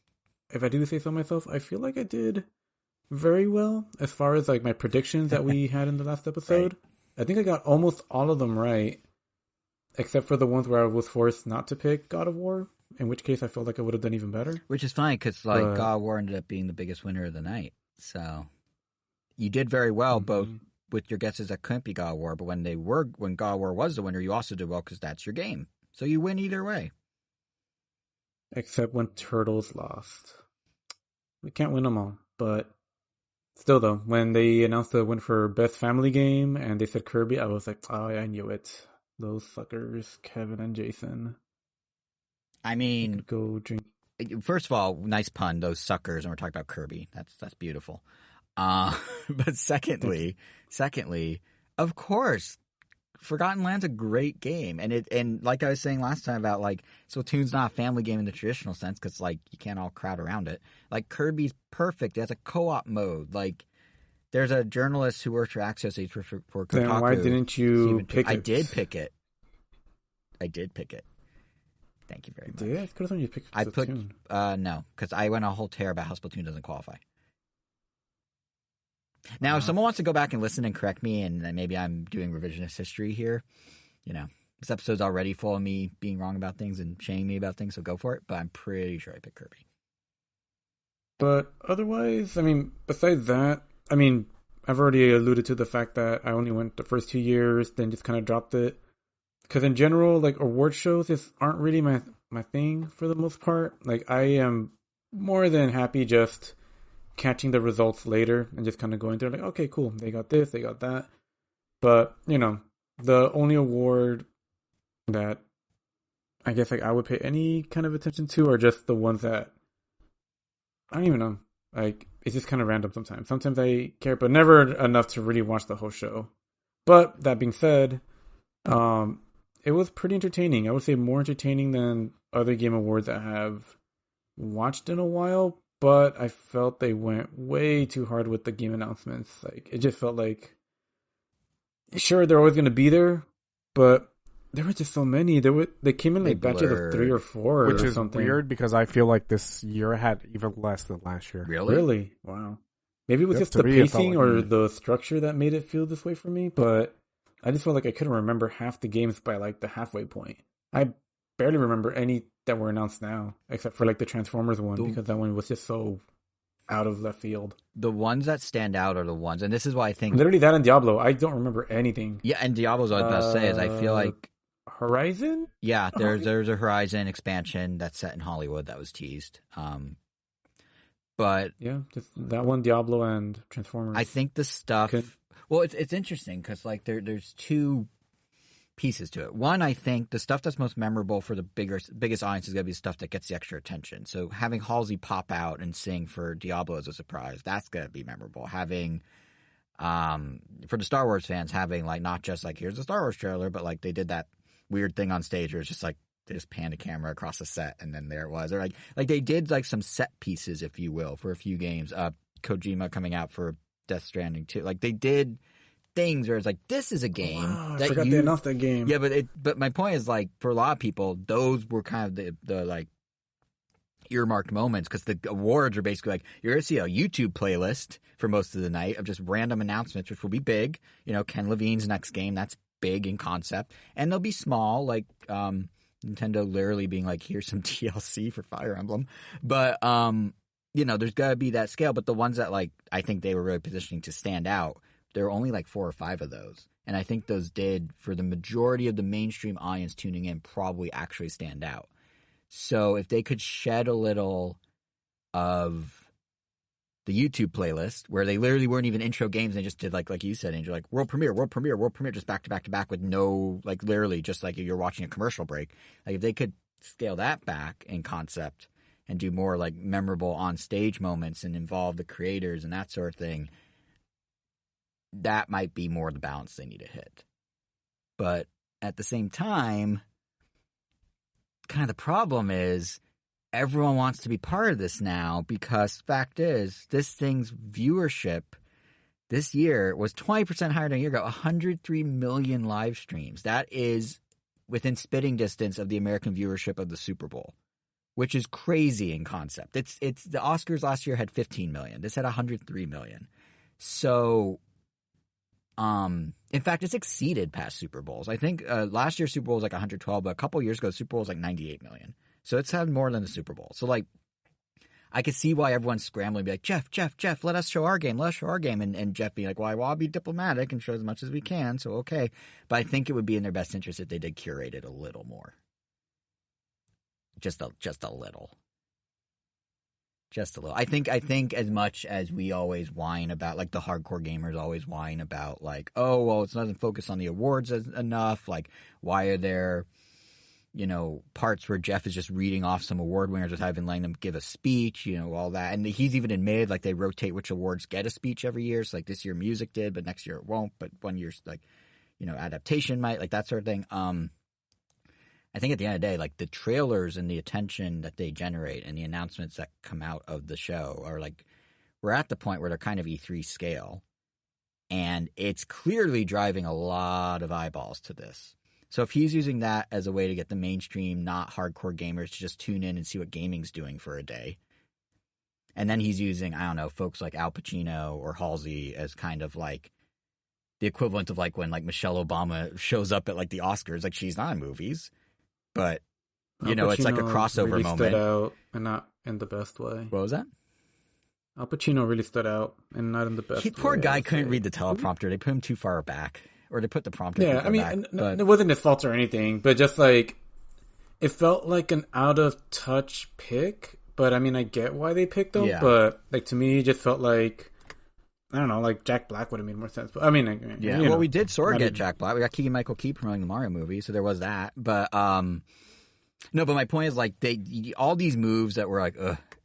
if I do say so myself, I feel like I did very well as far as like my predictions that we had in the last episode. Right. I think I got almost all of them right, except for the ones where I was forced not to pick God of War, in which case I felt like I would have done even better. Which is fine, because God of War ended up being the biggest winner of the night. So you did very well, both with your guesses that couldn't be God of War, but when God of War was the winner, you also did well because that's your game. So you win either way. Except when Turtles lost. We can't win them all, but still though, when they announced the win for Best Family Game and they said Kirby, I was like, oh, I knew it. Those suckers, Kevin and Jason. I mean, go drink. First of all, nice pun, those suckers, and we're talking about Kirby. That's beautiful. But secondly, of course, Forgotten Land's a great game, and like I was saying last time about like Splatoon's not a family game in the traditional sense because like you can't all crowd around it. Like Kirby's perfect. It has a co-op mode. Like there's a journalist who works for Axios for Kotaku. Then why didn't you pick it? I did pick it. Thank you very much. Did I? Could have thought you picked Splatoon. No, because I went a whole tear about how Splatoon doesn't qualify. Now, if someone wants to go back and listen and correct me, and maybe I'm doing revisionist history here, this episode's already full of me being wrong about things and shaming me about things, so go for it. But I'm pretty sure I picked Kirby. But otherwise, I mean, besides that, I mean, I've already alluded to the fact that I only went the first 2 years, then just kind of dropped it. Because in general, like award shows just aren't really my thing for the most part. Like I am more than happy just catching the results later and just kind of going through like, okay, cool, they got this, they got that. But, the only award that I guess like I would pay any kind of attention to are just the ones that I don't even know. Like it's just kind of random sometimes. Sometimes I care, but never enough to really watch the whole show. But that being said, it was pretty entertaining. I would say more entertaining than other game awards I have watched in a while. But I felt they went way too hard with the game announcements. Like it just felt like, sure, they're always going to be there, but there were just so many. They came in like batches of 3 or 4, which or is something. Weird because I feel like this year had even less than last year. Really? Wow. Maybe it was just the pacing or the structure that made it feel this way for me. But I just felt like I couldn't remember half the games by like the halfway point. I barely remember any that were announced now, except for like the Transformers one, because that one was just so out of left field. The ones that stand out are the ones, and this is why I think literally that and Diablo. I don't remember anything. Yeah, and Diablo's what I was about to say is I feel like Horizon. Yeah, there's a Horizon expansion that's set in Hollywood that was teased. But yeah, just that one, Diablo and Transformers. I think the stuff. Well, it's interesting because like there's two pieces to it. One, I think the stuff that's most memorable for the biggest audience is going to be stuff that gets the extra attention. So having Halsey pop out and sing for Diablo as a surprise, that's going to be memorable. Having for the Star Wars fans, having like not just like here's the Star Wars trailer, but like they did that weird thing on stage where it's just like they just panned a camera across the set and then there it was. Or like they did like some set pieces, if you will, for a few games. Kojima coming out for Death Stranding 2. Like they did things where it's like this is a game. I forgot they announced that game. Yeah, but my point is like for a lot of people, those were kind of the like earmarked moments because the awards are basically like you're gonna see a YouTube playlist for most of the night of just random announcements, which will be big. Ken Levine's next game, that's big in concept, and they'll be small, like Nintendo literally being like, here's some DLC for Fire Emblem. But there's gotta be that scale. But the ones that like I think they were really positioning to stand out, there were only like 4 or 5 of those. And I think those did, for the majority of the mainstream audience tuning in, probably actually stand out. So if they could shed a little of the YouTube playlist, where they literally weren't even intro games, they just did like you said, Angel, like world premiere, just back to back with no, like literally just like you're watching a commercial break. Like if they could scale that back in concept and do more like memorable on stage moments and involve the creators and that sort of thing, that might be more the balance they need to hit. But at the same time, kind of the problem is everyone wants to be part of this now because fact is this thing's viewership this year was 20% higher than a year ago, 103 million live streams. That is within spitting distance of the American viewership of the Super Bowl, which is crazy in concept. It's the Oscars last year had 15 million. This had 103 million. So in fact, it's exceeded past Super Bowls. I think last year's Super Bowl was like 112, but a couple years ago, Super Bowl was like 98 million. So it's had more than the Super Bowl. So like, I could see why everyone's scrambling, be like, Jeff, let us show our game, and Jeff being like, well, I'll be diplomatic and show as much as we can. So okay, but I think it would be in their best interest if they did curate it a little more, just a little. Just a little. I think as much as we always whine about, like the hardcore gamers always whine about, like, oh, well, it doesn't focus on the awards enough. Like, why are there, parts where Jeff is just reading off some award winners without even letting them give a speech, all that. And he's even admitted, like, they rotate which awards get a speech every year. So, like, this year music did, but next year it won't. But one year's, like, adaptation might, like, that sort of thing. I think at the end of the day, like the trailers and the attention that they generate and the announcements that come out of the show are like, we're at the point where they're kind of E3 scale. And it's clearly driving a lot of eyeballs to this. So if he's using that as a way to get the mainstream, not hardcore gamers to just tune in and see what gaming's doing for a day. And then he's using, I don't know, folks like Al Pacino or Halsey as kind of like the equivalent of like when like Michelle Obama shows up at like the Oscars, like she's not in movies. But, it's like a crossover really moment. Stood out and not in the best way. What was that? Al Pacino really stood out, and not in the best way. Poor guy couldn't read the teleprompter. They put him too far back, or they put the prompter. Yeah, too far back, but it wasn't his fault or anything, but just like it felt like an out of touch pick. But I mean, I get why they picked him. Yeah. But like to me, it just felt like I don't know, like Jack Black would have made more sense. But I mean, yeah. Well, we did sort of get Jack Black. We got Keegan-Michael Key promoting the Mario movie, so there was that. But no. But my point is like all these moves that were like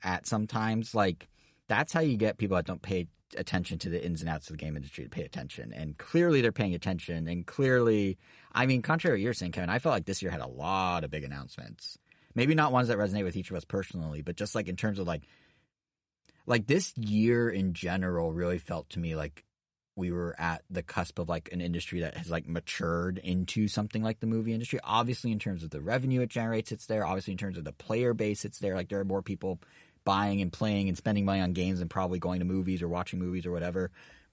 at sometimes like. That's how you get people that don't pay attention to the ins and outs of the game industry to pay attention. And clearly they're paying attention. And clearly, I mean, contrary to what you're saying, Kevin, I felt like this year had a lot of big announcements. Maybe not ones that resonate with each of us personally, but just like in terms of like this year in general really felt to me like we were at the cusp of like an industry that has like matured into something like the movie industry. Obviously, in terms of the revenue it generates, it's there. Obviously, in terms of the player base, it's there. Like there are more people buying and playing and spending money on games and probably going to movies or watching movies or whatever.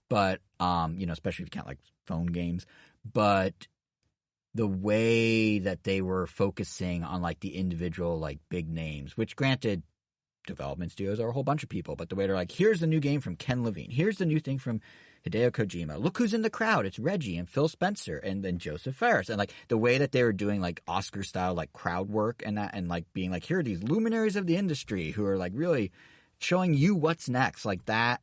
But, especially if you count like phone games. But the way that they were focusing on like the individual like big names, which granted development studios are a whole bunch of people, but the way they're like, here's the new game from Ken Levine. Here's the new thing from Hideo Kojima. Look who's in the crowd. It's Reggie and Phil Spencer and then Joseph Fares. And like the way that they were doing like Oscar style like crowd work and that and like being like, here are these luminaries of the industry who are like really showing you what's next. Like that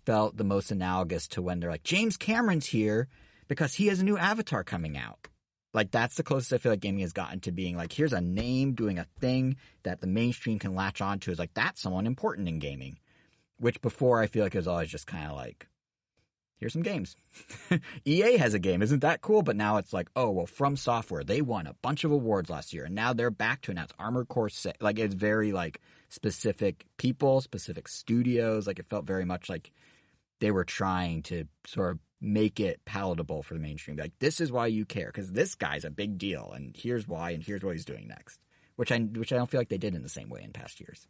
felt the most analogous to when they're like, James Cameron's here because he has a new Avatar coming out. Like that's the closest I feel like gaming has gotten to being like, here's a name doing a thing that the mainstream can latch on to. Is like, that's someone important in gaming. Which before I feel like it was always just kind of like, here's some games. EA has a game. Isn't that cool? But now it's like, oh, well, From Software, they won a bunch of awards last year. And now they're back to announce Armored Core 6. Like, it's very, like, specific people, specific studios. Like, it felt very much like they were trying to sort of make it palatable for the mainstream. Like, this is why you care, because this guy's a big deal. And here's why, and here's what he's doing next. Which I don't feel like they did in the same way in past years.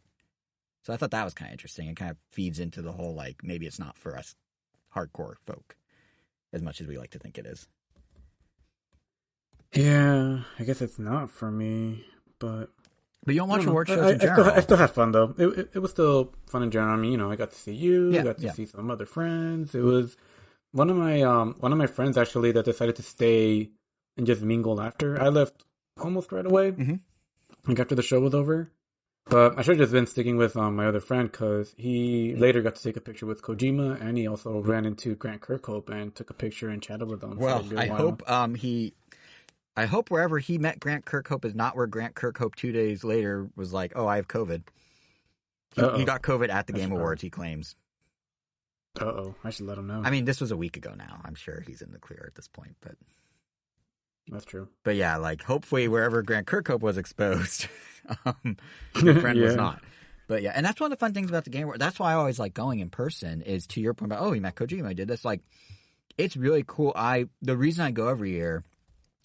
So I thought that was kind of interesting. It kind of feeds into the whole, like, maybe it's not for us hardcore folk as much as we like to think it is. Yeah, I guess it's not for me, but you don't watch award shows in general. I still had fun though. It was still fun in general. I mean, I got to see you, got to see some other friends. It was one of my friends actually that decided to stay and just mingle after. I left almost right away, like after the show was over. But I should have just been sticking with my other friend because he later got to take a picture with Kojima, and he also ran into Grant Kirkhope and took a picture and chatted with him. Well, I hope wherever he met Grant Kirkhope is not where Grant Kirkhope 2 days later was like, oh, I have COVID. He got COVID at the Game Awards, he claims. I should let him know. I mean, this was a week ago now. I'm sure he's in the clear at this point, but that's true. But yeah, like hopefully wherever Grant Kirkhope was exposed, your friend was not. But yeah, and that's one of the fun things about the Game Awards. That's why I always like going in person. Is to your point about he met Kojima, I did this. Like, it's really cool. The reason I go every year.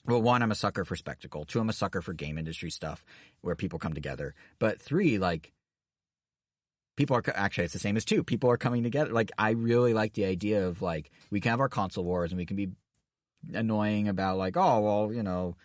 Well, one, I'm a sucker for spectacle. Two, I'm a sucker for game industry stuff where people come together. But three, like, people are actually, it's the same as two. People are coming together. Like, I really like the idea of, like, we can have our console wars and we can be annoying about, like, oh, well,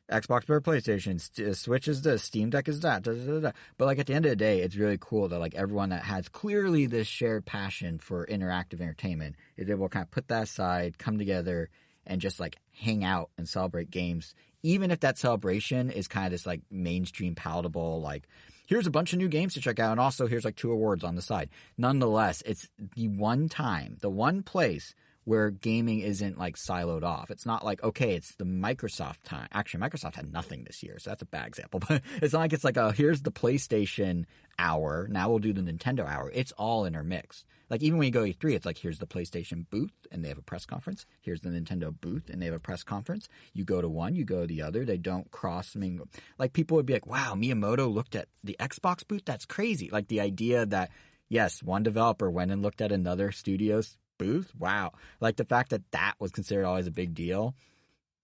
Xbox or PlayStation, Switch is this, Steam Deck is that. Da, da, da, da. But, like, at the end of the day, it's really cool that, like, everyone that has clearly this shared passion for interactive entertainment is able to kind of put that aside, come together, and just, like, hang out and celebrate games, even if that celebration is kind of this, like, mainstream palatable, like, here's a bunch of new games to check out, and also here's, like, 2 awards on the side. Nonetheless, it's the one time, the one place where gaming isn't, like, siloed off. It's not like, okay, it's the Microsoft time. Actually, Microsoft had nothing this year, so that's a bad example. But it's not like it's like, here's the PlayStation hour, now we'll do the Nintendo hour. It's all intermixed. Like, even when you go to E3, it's like, here's the PlayStation booth, and they have a press conference. Here's the Nintendo booth, and they have a press conference. You go to one, you go to the other. They don't cross-mingle. Like, people would be like, wow, Miyamoto looked at the Xbox booth? That's crazy. Like, the idea that, yes, one developer went and looked at another studio's booth? Wow. Like, the fact that that was considered always a big deal,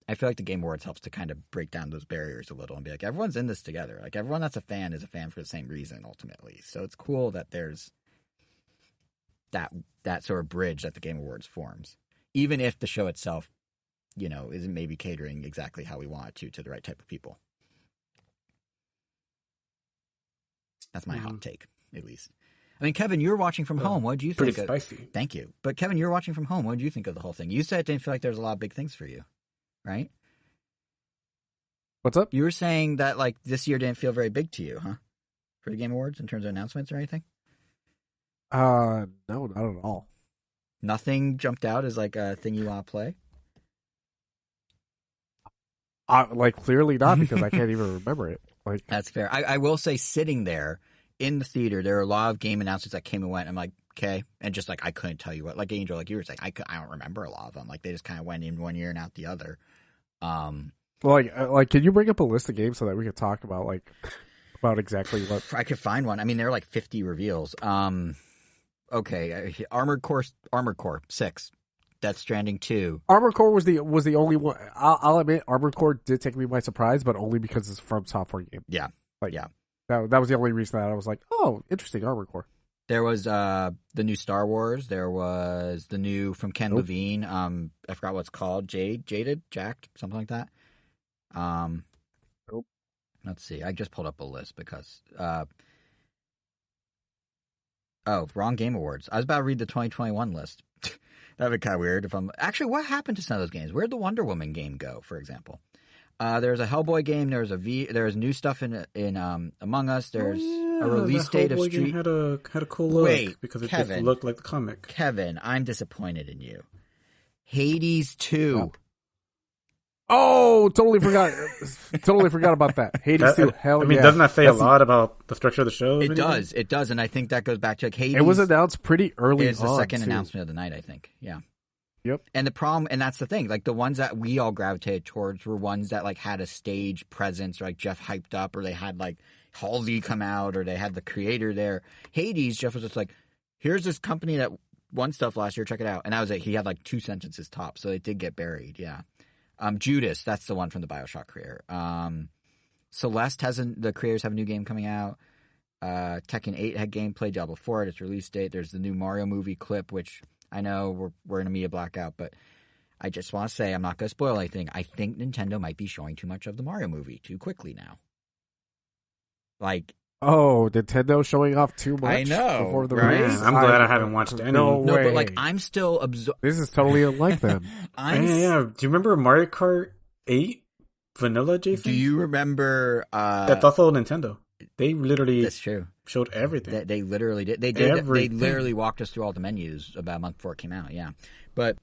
I feel like the Game Awards helps to kind of break down those barriers a little and be like, everyone's in this together. Like, everyone that's a fan is a fan for the same reason, ultimately. So it's cool that there's that sort of bridge that the Game Awards forms, even if the show itself, isn't maybe catering exactly how we want it to the right type of people. That's my hot take, at least. I mean, Kevin, you're watching from home. What did you think? Pretty spicy. Thank you. But Kevin, you're watching from home. What did you think of the whole thing? You said it didn't feel like there's a lot of big things for you, right? What's up? You were saying that like this year didn't feel very big to you, huh? For the Game Awards in terms of announcements or anything? No, not at all. Nothing jumped out as like a thing you want to play? Like clearly not, because I can't even remember it. Like That's fair. I will say, sitting there in the theater, there were a lot of game announcements that came and went. I'm like, okay, and just like I couldn't tell you what. Like Angel, like you were saying, I don't remember a lot of them. Like they just kind of went in one year and out the other. Like, can you bring up a list of games so that we could talk about about exactly what I could find one. I mean, there are like 50 reveals. Okay, Armored Core 6. Death Stranding 2. Armored Core was the only one. I'll admit, Armored Core did take me by surprise, but only because it's from software game. Yeah, yeah. That was the only reason that I was like, oh, interesting, Armored Core. There was the new Star Wars. There was the new from Ken Levine. I forgot what it's called. Jaded, Jacked, something like that. Let's see. I just pulled up a list because. Wrong Game Awards. I was about to read the 2021 list. That'd be kind of weird if I'm... Actually, what happened to some of those games? Where'd the Wonder Woman game go, for example? There's a Hellboy game. There's new stuff in Among Us. There's a release date of Street... Had a cool look because it just looked like the comic. Kevin, I'm disappointed in you. Hades 2. Oh, totally forgot. Totally forgot about that. Hades 2. Hell yeah. I mean, doesn't that say a lot about the structure of the show? It does, and I think that goes back to like Hades. It was announced pretty early. It's the second announcement of the night, I think. Yeah. Yep. And the problem, and that's the thing, like the ones that we all gravitated towards were ones that like had a stage presence, or like Jeff hyped up, or they had like Halsey come out, or they had the creator there. Hades, Jeff was just like, here's this company that won stuff last year, check it out. And that was it. He had like 2 sentences top, so it did get buried, yeah. Judas, that's the one from the BioShock creator. Celeste the creators have a new game coming out. Tekken 8 had gameplay, Diablo 4 at its release date. There's the new Mario movie clip, which I know we're in a media blackout, but I just want to say, I'm not going to spoil anything. I think Nintendo might be showing too much of the Mario movie too quickly now. Like, oh, Nintendo showing off too much. I know, before the right? release. I'm glad I haven't watched any. No way. But like I'm still This is totally unlike them. Yeah. Do you remember Mario Kart 8 Vanilla, Jason? Do you remember? That's also Nintendo. They literally that's true. Showed everything. They literally did. They did. Everything. They literally walked us through all the menus about a month before it came out. Yeah, but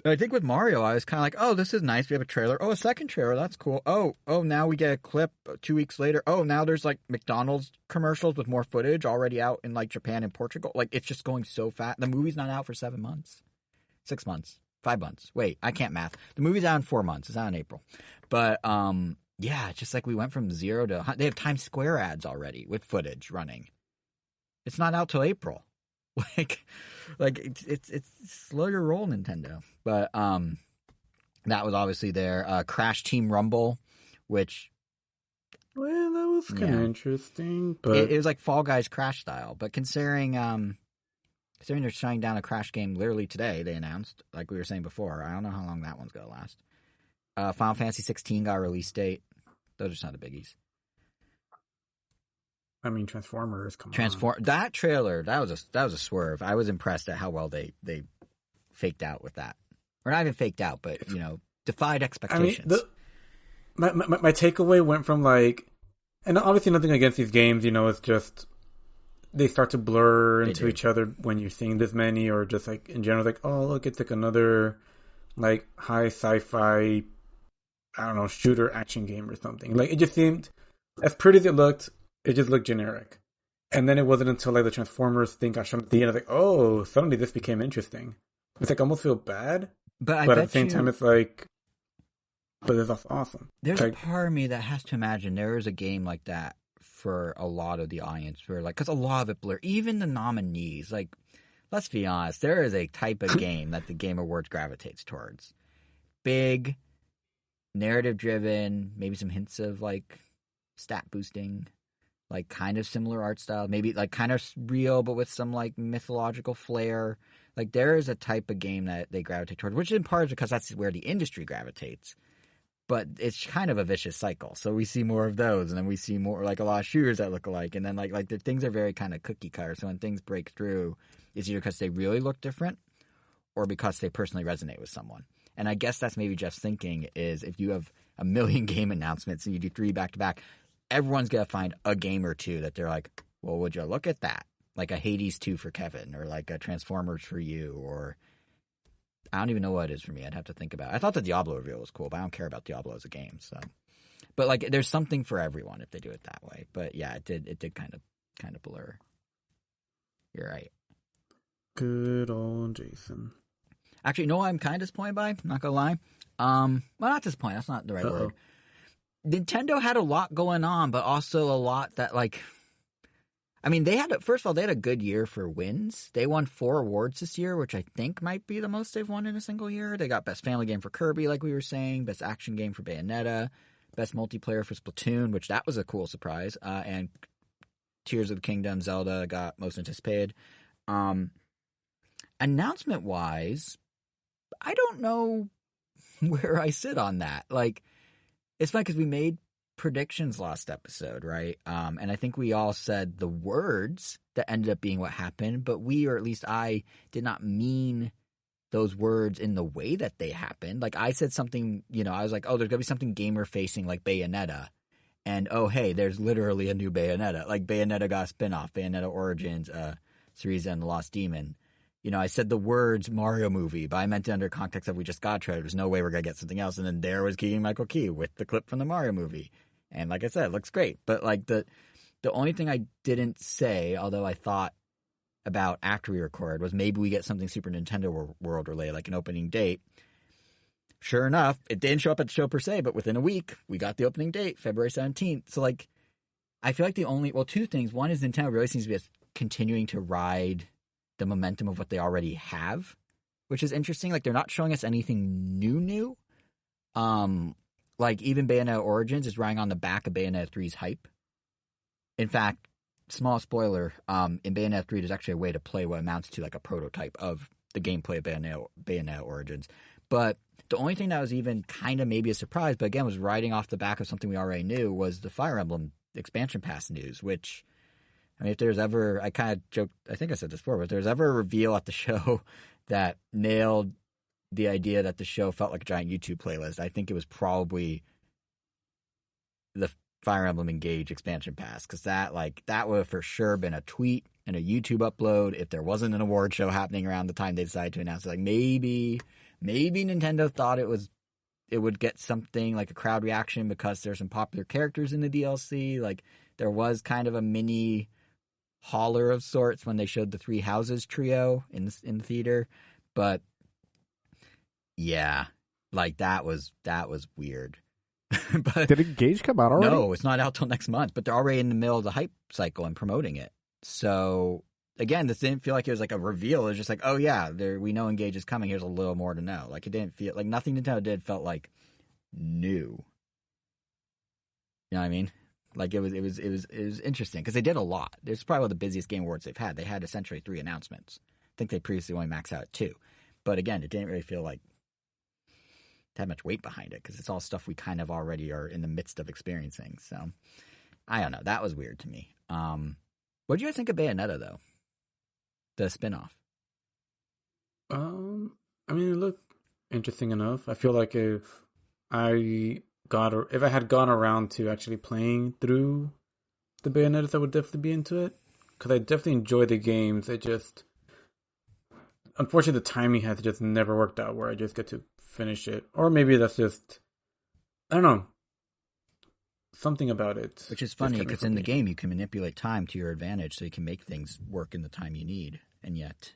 I think with Mario, I was kind of like, oh, this is nice. We have a trailer. Oh, a second trailer. That's cool. Oh, now we get a clip 2 weeks later. Oh, now there's like McDonald's commercials with more footage already out in like Japan and Portugal. Like it's just going so fast. The movie's not out for 7 months, 6 months, 5 months. Wait, I can't math. The movie's out in 4 months. It's out in April. But yeah, just like we went from 0 to... They have Times Square ads already with footage running. It's not out till April. Like it's slow your roll, Nintendo. But that was obviously there. Crash Team Rumble, which... Well, that was kind of interesting. But it was like Fall Guys Crash style. But considering they're shutting down a Crash game literally today, they announced, like we were saying before. I don't know how long that one's going to last. Final Fantasy 16 got a release date. Those are some of the biggies. I mean, Transformers. That trailer, that was a swerve. I was impressed at how well they faked out with that, or not even faked out, but defied expectations. I mean, my takeaway went from like, and obviously nothing against these games. It's just they start to blur into each other when you're seeing this many, or just like in general, like, oh look, it's like another like high sci-fi, I don't know, shooter action game or something. Like it just seemed, as pretty as it looked, it just looked generic. And then it wasn't until like the Transformers thing got shown at the end, I was like, oh, suddenly this became interesting. It's like I almost feel bad, but at the same time, it's like, but it's awesome. There's a part of me that has to imagine there is a game like that for a lot of the audience, where like, because a lot of it blur, even the nominees. Like, let's be honest, there is a type of game that the Game Awards gravitates towards. Big, narrative-driven, maybe some hints of like stat boosting. Like kind of similar art style, maybe like kind of real, but with some like mythological flair. Like there is a type of game that they gravitate towards, which in part is because that's where the industry gravitates. but it's kind of a vicious cycle. So we see more of those, and then we see more like a lot of shooters that look alike, and then like the things are very kind of cookie cutter. So when things break through, it's either because they really look different or because they personally resonate with someone. And I guess that's maybe Jeff's thinking is if you have a million game announcements and you do 3 back to back, everyone's gonna find a game or two that they're like, well, would you look at that? Like a Hades 2 for Kevin, or like a Transformers for you, or I don't even know what it is for me. I'd have to think about it. I thought the Diablo reveal was cool, but I don't care about Diablo as a game. So, but like, there's something for everyone if they do it that way. But yeah, it did kind of blur. You're right. Good old Jason. Actually, you know what I'm kind of disappointed by? I'm not gonna lie. Well, not disappointed. That's not the right word. Nintendo had a lot going on, but also a lot that like. I mean, first of all, they had a good year for wins. They won 4 awards this year, which I think might be the most they've won in a single year. They got Best Family Game for Kirby, like we were saying, Best Action Game for Bayonetta, Best Multiplayer for Splatoon, which that was a cool surprise, and Tears of the Kingdom, Zelda got Most Anticipated. Announcement-wise, I don't know where I sit on that. Like, it's fun because we made predictions last episode, right? And I think we all said the words that ended up being what happened, but we, or at least I, did not mean those words in the way that they happened. Like I said something, I was like, oh, there's gonna be something gamer facing like Bayonetta, and oh hey, there's literally a new Bayonetta. Like Bayonetta got a spinoff, Bayonetta Origins, Syriza and the Lost Demon. I said the words Mario movie, but I meant it under context of we just got trailer. There's no way we're gonna get something else. And then there was Keegan-Michael Key with the clip from the Mario movie. And like I said, it looks great. But like the only thing I didn't say, although I thought about after we recorded, was maybe we get something Super Nintendo World related, like an opening date. Sure enough, it didn't show up at the show per se, but within a week, we got the opening date, February 17th. So like, I feel like two things. One is Nintendo really seems to be continuing to ride the momentum of what they already have, which is interesting. Like they're not showing us anything new. Like, even Bayonetta Origins is riding on the back of Bayonetta 3's hype. In fact, small spoiler, in Bayonetta 3, there's actually a way to play what amounts to, like, a prototype of the gameplay of Bayonetta Origins. But the only thing that was even kind of maybe a surprise, but again, was riding off the back of something we already knew, was the Fire Emblem expansion pass news, which, I mean, if there's ever, I kind of joked, I think I said this before, but if there's ever a reveal at the show that nailed the idea that the show felt like a giant YouTube playlist, I think it was probably the Fire Emblem Engage expansion pass, because that would have for sure been a tweet and a YouTube upload if there wasn't an award show happening around the time they decided to announce it. Like maybe Nintendo thought it would get something like a crowd reaction because there's some popular characters in the DLC. Like there was kind of a mini holler of sorts when they showed the Three Houses trio in the theater, but yeah, like that was weird. But did Engage come out already? No, it's not out till next month, but they're already in the middle of the hype cycle and promoting it. So again, this didn't feel like it was like a reveal. It was just like, oh yeah, we know Engage is coming. Here's a little more to know. Like it didn't feel like nothing Nintendo did felt like new. You know what I mean? Like it was interesting because they did a lot. It's probably one of the busiest Game Awards they've had. They had essentially 3 announcements. I think they previously only maxed out at 2. But again, it didn't really feel like it had much weight behind it because it's all stuff we kind of already are in the midst of experiencing. So I don't know. That was weird to me. What did you guys think of Bayonetta though? The spinoff. I mean, it looked interesting enough. I feel like if I had gone around to actually playing through the Bayonettas, I would definitely be into it because I definitely enjoy the games. It just, unfortunately, the timing has just never worked out where I just get to finish it, or maybe that's just, I don't know, something about it. Which is funny because in the game you can manipulate time to your advantage, so you can make things work in the time you need, and yet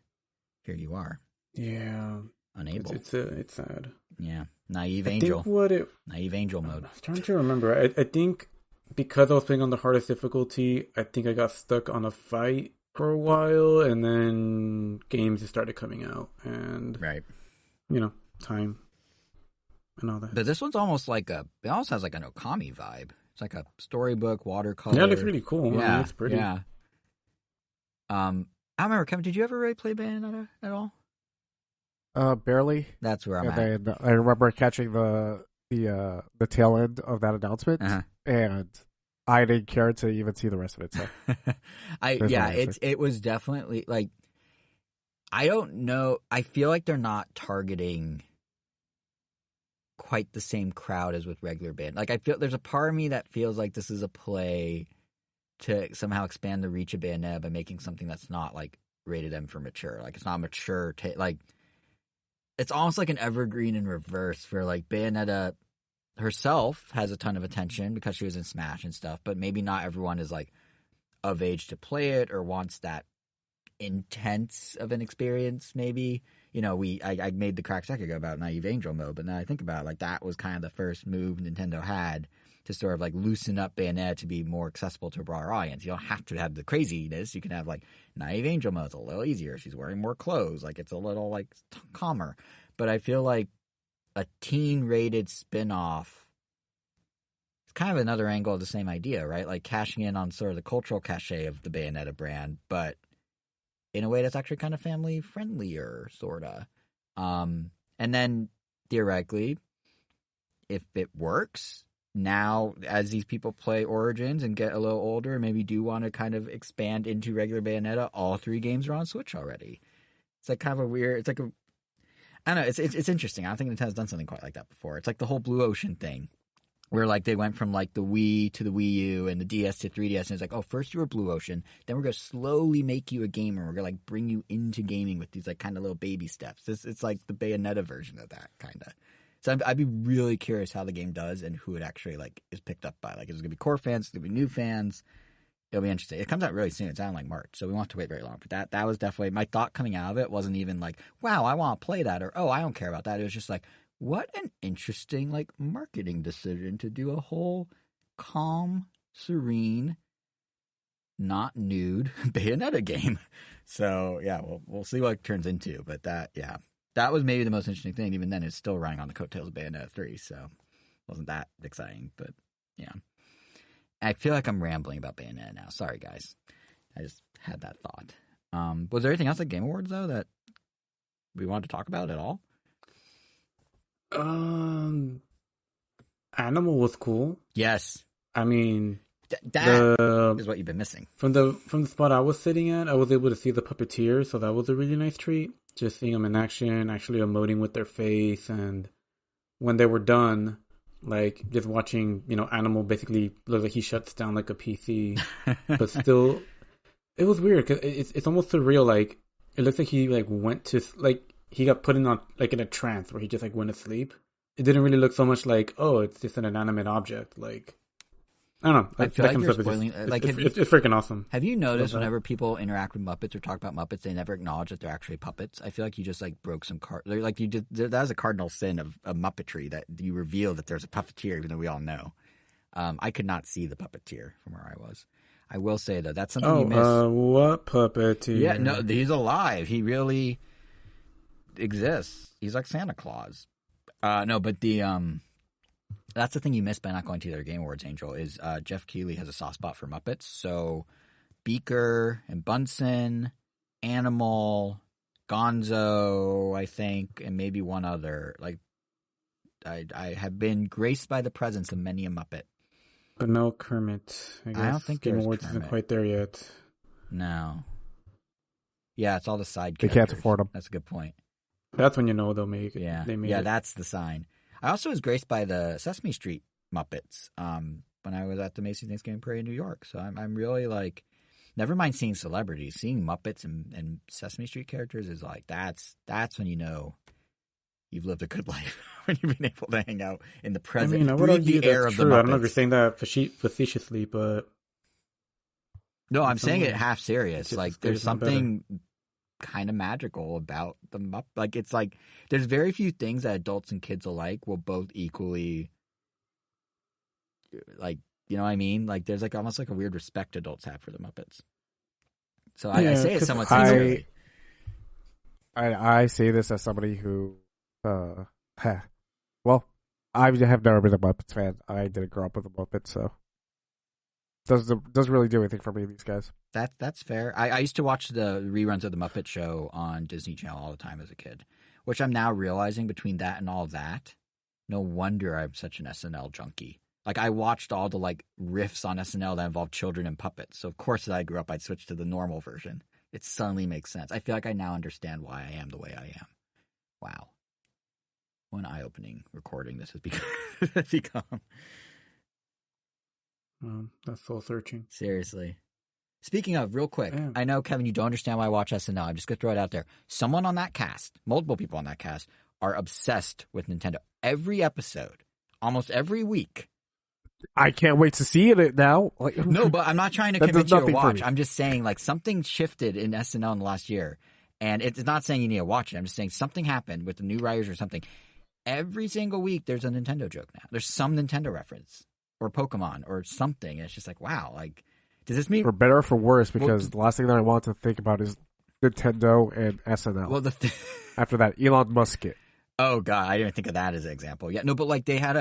here you are. Yeah, unable. It's sad. Yeah, naive angel mode. I was trying to remember. I think because I was playing on the hardest difficulty, I think I got stuck on a fight for a while, and then games just started coming out, and right, time and all that. But this one's almost like it almost has like an Okami vibe. It's like a storybook, watercolor. Yeah, it looks really cool. Yeah, it's pretty. Yeah. I remember, Kevin, did you ever really play Bayonetta at all? Barely. That's where I'm at. I remember catching the the tail end of that announcement, and I didn't care to even see the rest of it. So, it was definitely like, I don't know. I feel like they're not targeting quite the same crowd as with regular Bayonetta. Like, I feel there's a part of me that feels like this is a play to somehow expand the reach of Bayonetta by making something that's not like rated M for mature. Like, it's not mature. Like, it's almost like an evergreen in reverse, where like Bayonetta herself has a ton of attention because she was in Smash and stuff, but maybe not everyone is like of age to play it or wants that intense of an experience. Maybe, you know, I made the crack second ago about Naive Angel mode, but now I think about it, like, that was kind of the first move Nintendo had to sort of like loosen up Bayonetta to be more accessible to a broader audience. You don't have to have the craziness. You can have like Naive Angel mode. It's a little easier. She's wearing more clothes. Like, it's a little like calmer. But I feel like a teen-rated spin-off is kind of another angle of the same idea, right? Like cashing in on sort of the cultural cachet of the Bayonetta brand, but in a way that's actually kind of family-friendlier, sort of. And then, theoretically, if it works, now as these people play Origins and get a little older and maybe do want to kind of expand into regular Bayonetta, all 3 games are on Switch already. It's like kind of a weird, it's like a, I don't know, it's interesting. I don't think Nintendo's done something quite like that before. It's like the whole Blue Ocean thing, where like they went from like the Wii to the Wii U and the DS to 3DS, and it's like, oh, first you were Blue Ocean, then we're going to slowly make you a gamer. We're going to like bring you into gaming with these like kind of little baby steps. It's like the Bayonetta version of that, kind of. So I'd be really curious how the game does and who it actually like is picked up by. Like, is it going to be core fans? Is it going to be new fans? It'll be interesting. It comes out really soon. It's out in like March, so we won't have to wait very long. But that was definitely my thought coming out of it. Wasn't even like, wow, I want to play that, or oh, I don't care about that. It was just like, what an interesting like marketing decision to do a whole calm, serene, not nude Bayonetta game. So yeah, we'll see what it turns into. But that was maybe the most interesting thing. Even then, it's still running on the coattails of Bayonetta 3, so it wasn't that exciting. But yeah, I feel like I'm rambling about Bayonetta now. Sorry, guys. I just had that thought. Was there anything else at Game Awards though that we wanted to talk about at all? Animal was cool. Yes. I mean, that is what you've been missing. From the spot I was sitting at, I was able to see the puppeteer, so that was a really nice treat. Just seeing them in action, actually emoting with their face, and when they were done, like just watching, you know, Animal basically look like he shuts down like a PC, but still, it was weird because it's almost surreal. Like, it looks like he like went to like he got put in on like in a trance where he just like went to sleep. It didn't really look so much like, oh, it's just an inanimate object. Like, I don't know. I feel like you're spoiling. It's freaking awesome. Have you noticed whenever people interact with Muppets or talk about Muppets, they never acknowledge that they're actually puppets? I feel like you just like broke some like you did. That was a cardinal sin of Muppetry, that you reveal that there's a puppeteer, even though we all know. I could not see the puppeteer from where I was. I will say though, that's something you miss. What puppeteer? Yeah, no, he's alive. He really exists. He's like Santa Claus. No, but that's the thing you missed by not going to their Game Awards, Angel, is Jeff Keighley has a soft spot for Muppets. So Beaker and Bunsen, Animal, Gonzo, I think, and maybe one other. Like, I have been graced by the presence of many a Muppet. But no Kermit. I don't think Game there's Awards Kermit. isn't quite there yet. No. Yeah, it's all the side They characters. can't afford them. That's a good point. That's when you know they'll make it. Yeah, They made yeah, it. that's the sign. I also was graced by the Sesame Street Muppets when I was at the Macy's Thanksgiving Parade in New York. So I'm really like, never mind seeing celebrities, seeing Muppets and Sesame Street characters is like, that's when you know you've lived a good life, when you've been able to hang out in the present. I mean, I would breathe argue the air that's of the true. Muppets. I don't know if you're saying that facetiously, but No, I'm in some saying way, it half serious. it's just Like, there's it's not something kind of magical about the Muppet. Like, it's like there's very few things that adults and kids alike will both equally, like, you know what I mean? Like, there's like almost like a weird respect adults have for the Muppets. So I say it somewhat sincerely. I say this as somebody who, well, I have never been a Muppets fan. I didn't grow up with the Muppets, so doesn't really do anything for me. These guys. That's fair. I used to watch the reruns of the Muppet Show on Disney Channel all the time as a kid, which I'm now realizing between that and all that, No wonder I'm such an SNL junkie. Like, I watched all the, like, riffs on SNL that involved children and puppets. So, of course, as I grew up, I'd switch to the normal version. It suddenly makes sense. I feel like I now understand why I am the way I am. Wow. What an eye-opening recording this has become. That's soul searching. Seriously. Speaking of, real quick, I know, Kevin, you don't understand why I watch SNL. I'm just going to throw it out there. Someone on that cast, multiple people on that cast, are obsessed with Nintendo. Every episode, almost every week. I can't wait to see it now. Like, no, but I'm not trying to convince you to watch. I'm just saying, like, something shifted in SNL in the last year. And it's not saying you need to watch it. I'm just saying something happened with the new writers or something. Every single week, there's a Nintendo joke now. There's some Nintendo reference or Pokemon or something. And it's just like, wow, like, does this mean... For better or for worse, because the last thing that I want to think about is Nintendo and SNL. Well, after that, Elon Musk it. Oh, God, I didn't think of that as an example. Yeah, no, but like they had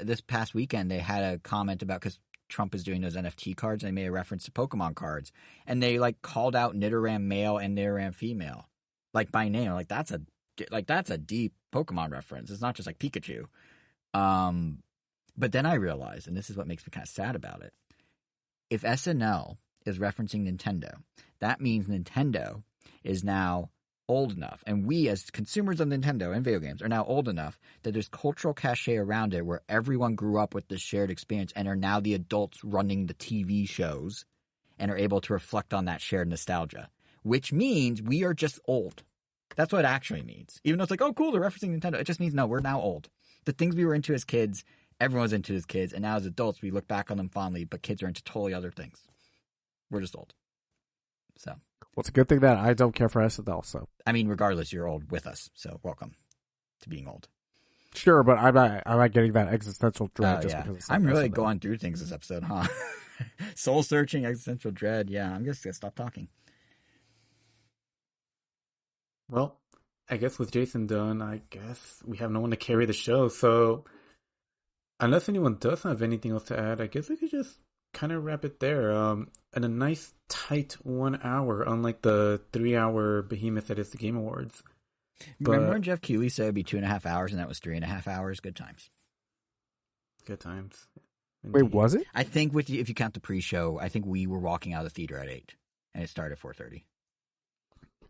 this past weekend, they had a comment about, because Trump is doing those NFT cards, and they made a reference to Pokemon cards. And they like called out Nidoran male and Nidoran female, like by name. Like that's a deep Pokemon reference. It's not just like Pikachu. But then I realized, and this is what makes me kind of sad about it, if SNL is referencing Nintendo, that means Nintendo is now old enough, and we as consumers of Nintendo and video games are now old enough that there's cultural cachet around it where everyone grew up with this shared experience and are now the adults running the TV shows and are able to reflect on that shared nostalgia, which means we are just old. That's what it actually means. Even though it's like, oh, cool, they're referencing Nintendo. It just means, no, we're now old. The things we were into as kids, everyone was into as kids, and now as adults, we look back on them fondly, but kids are into totally other things. We're just old. So. Well, it's a good thing that I don't care for SNL, so. I mean, regardless, you're old with us, so welcome to being old. Sure, but I'm not getting that existential dread just because it's like I'm really SNL. going through things this episode, huh? Soul-searching, existential dread. Yeah, I'm just going to stop talking. Well, I guess with Jason done, I guess we have no one to carry the show, so unless anyone does have anything else to add, I guess we could just kind of wrap it there. And a nice tight 1 hour, unlike the 3-hour behemoth that is the Game Awards. Remember when Jeff Keighley said it'd be 2.5 hours and that was 3.5 hours? Good times. Good times. Indeed. Wait, was it? I think if you count the pre-show, I think we were walking out of the theater at 8 and it started at 4:30.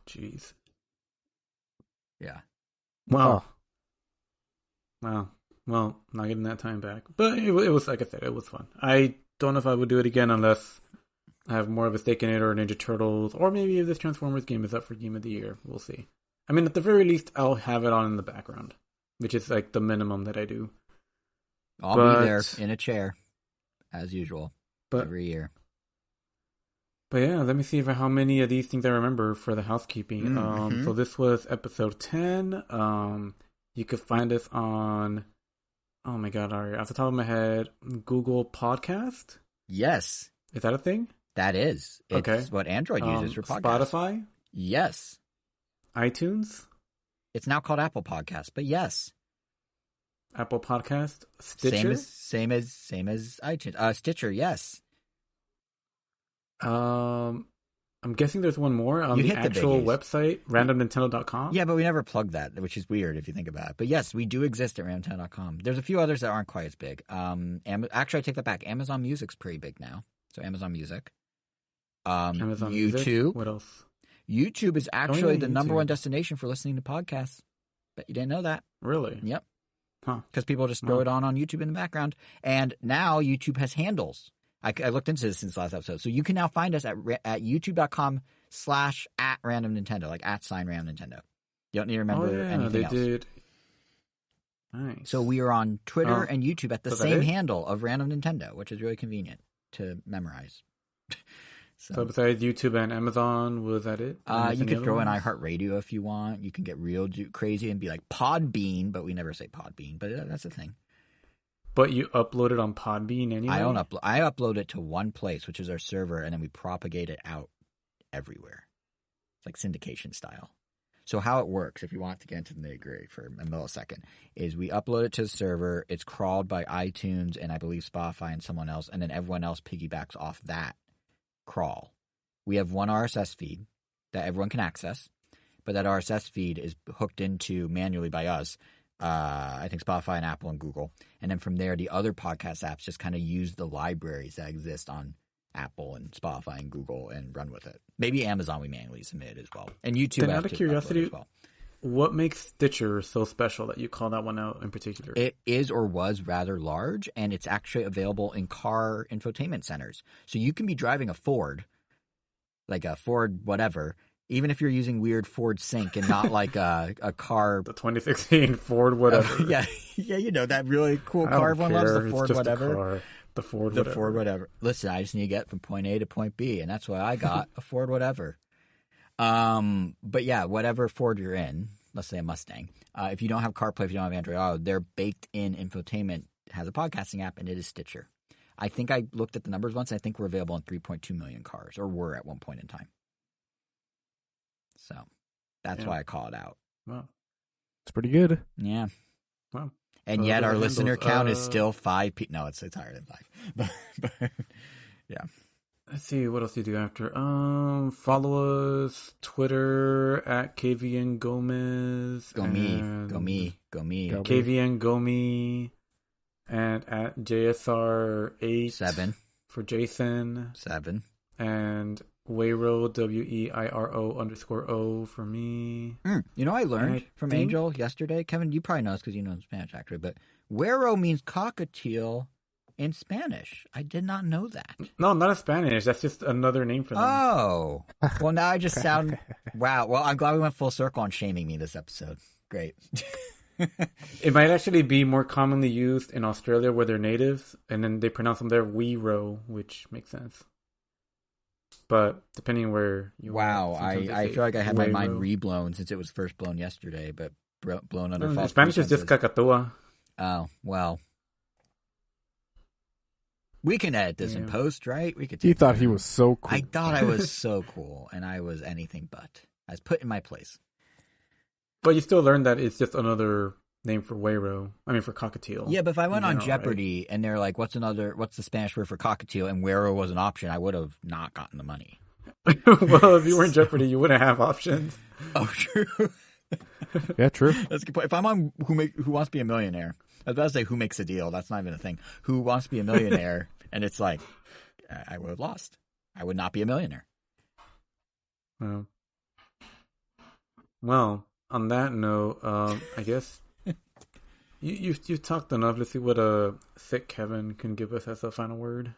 Jeez. Yeah. Wow. Wow. Well, not getting that time back. But it was, like I said, it was fun. I don't know if I would do it again unless I have more of a stake in it, or Ninja Turtles, or maybe if this Transformers game is up for Game of the Year. We'll see. I mean, at the very least, I'll have it on in the background, which is like the minimum that I do. I'll be there in a chair, as usual, every year. But yeah, let me see how many of these things I remember for the housekeeping. Mm-hmm. So this was episode 10. You could find us on, oh my god, all right, off the top of my head, Google Podcast? Yes. Is that a thing? That is. It's what Android uses for podcasts. Spotify? Yes. iTunes? It's now called Apple Podcasts, but yes. Apple Podcast? Stitcher? Same as iTunes. Stitcher, yes. I'm guessing there's one more on the actual website, randomnintendo.com. Yeah, but we never plugged that, which is weird if you think about it. But yes, we do exist at randomnintendo.com. There's a few others that aren't quite as big. Actually, I take that back. Amazon Music's pretty big now. So Amazon Music. Amazon YouTube. Music? What else? YouTube is actually the number one destination for listening to podcasts. Bet you didn't know that. Really? Yep. Huh. Because people just throw it on YouTube in the background. And now YouTube has handles. I looked into this since the last episode. So you can now find us at youtube.com/@randomnintendo, like @randomnintendo. You don't need to remember anything else. Did. Nice. So we are on Twitter and YouTube at the same handle of Random Nintendo, which is really convenient to memorize. So besides YouTube and Amazon, was that it? You could throw in iHeartRadio if you want. You can get real crazy and be like Podbean, but we never say Podbean. But that's the thing. But you upload it on Podbean anyway? I upload it to one place, which is our server, and then we propagate it out everywhere. It's like syndication style. So how it works, if you want to get into the nitty-gritty for a millisecond, is we upload it to the server, it's crawled by iTunes and I believe Spotify and someone else, and then everyone else piggybacks off that crawl. We have one RSS feed that everyone can access, but that RSS feed is hooked into manually by us I think Spotify and Apple and Google. And then from there, the other podcast apps just kind of use the libraries that exist on Apple and Spotify and Google and run with it. Maybe Amazon we manually submit as well. And YouTube. Then out of curiosity, as well. What makes Stitcher so special that you call that one out in particular? It is or was rather large, and it's actually available in car infotainment centers. So you can be driving a Ford, like a Ford whatever, even if you're using weird Ford Sync and not like a car. The 2016 Ford whatever. Yeah, you know, that really cool car everyone loves, the Ford whatever. The Ford whatever. Listen, I just need to get from point A to point B, and that's why I got a Ford whatever. But yeah, whatever Ford you're in, let's say a Mustang, if you don't have CarPlay, if you don't have Android Auto, their baked-in infotainment has a podcasting app, and it is Stitcher. I think I looked at the numbers once, and I think we're available in 3.2 million cars, or were at one point in time. So that's why I call it out. Wow. It's pretty good. Yeah. Wow. And yet our listener count is still 5 people. No, it's higher than 5. But yeah. Let's see, what else do you do after? Follow us, Twitter, at KVN Gomez. Go me. KVN Gomi. And at JSR8. 7. For Jason. 7. And Weiro, WEIRO_O for me. You know, I learned from Angel yesterday. Kevin, you probably know this because you know Spanish, actually. But Weiro means cockatiel in Spanish. I did not know that. No, not in Spanish. That's just another name for them. Oh. Well, now I just sound... Wow. Well, I'm glad we went full circle on shaming me this episode. Great. It might actually be more commonly used in Australia where they're natives, and then they pronounce them there Weiro, which makes sense. But depending where you are. I feel like I had my mind reblown since it was first blown yesterday, but blown under false Spanish is just cacatua. Oh, well. We can edit this in post, right? We could. He thought he was so cool. I thought I was so cool, and I was anything but. I was put in my place. But you still learned that it's just another name for Weiro. I mean, for cockatiel. Yeah, but if I went on Jeopardy and they're like, what's the Spanish word for cockatiel, and Weiro was an option, I would have not gotten the money. Well, if you were in Jeopardy, you wouldn't have options. Oh, true. Yeah, true. That's a good point. If I'm on Who Wants to Be a Millionaire, I was about to say Who Makes a Deal. That's not even a thing. Who Wants to Be a Millionaire? And it's like, I would have lost. I would not be a millionaire. Well, on that note, I guess you've talked enough. Let's see what thick Kevin can give us as a final word.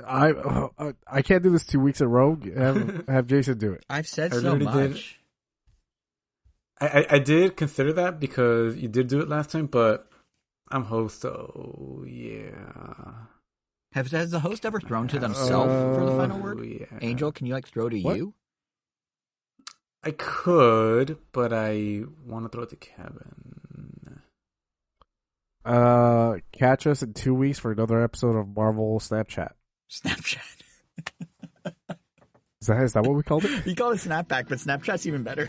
I can't do this 2 weeks in a row. Have Jason do it. I've said so much. I did consider that because you did do it last time, but I'm host, so yeah. Has the host ever thrown to themselves for the final word? Yeah. Angel, can you throw to you? I could, but I want to throw it to Kevin. Catch us in 2 weeks for another episode of Marvel Snapchat. Snapchat. Is that what we called it? You call it Snapback, but Snapchat's even better.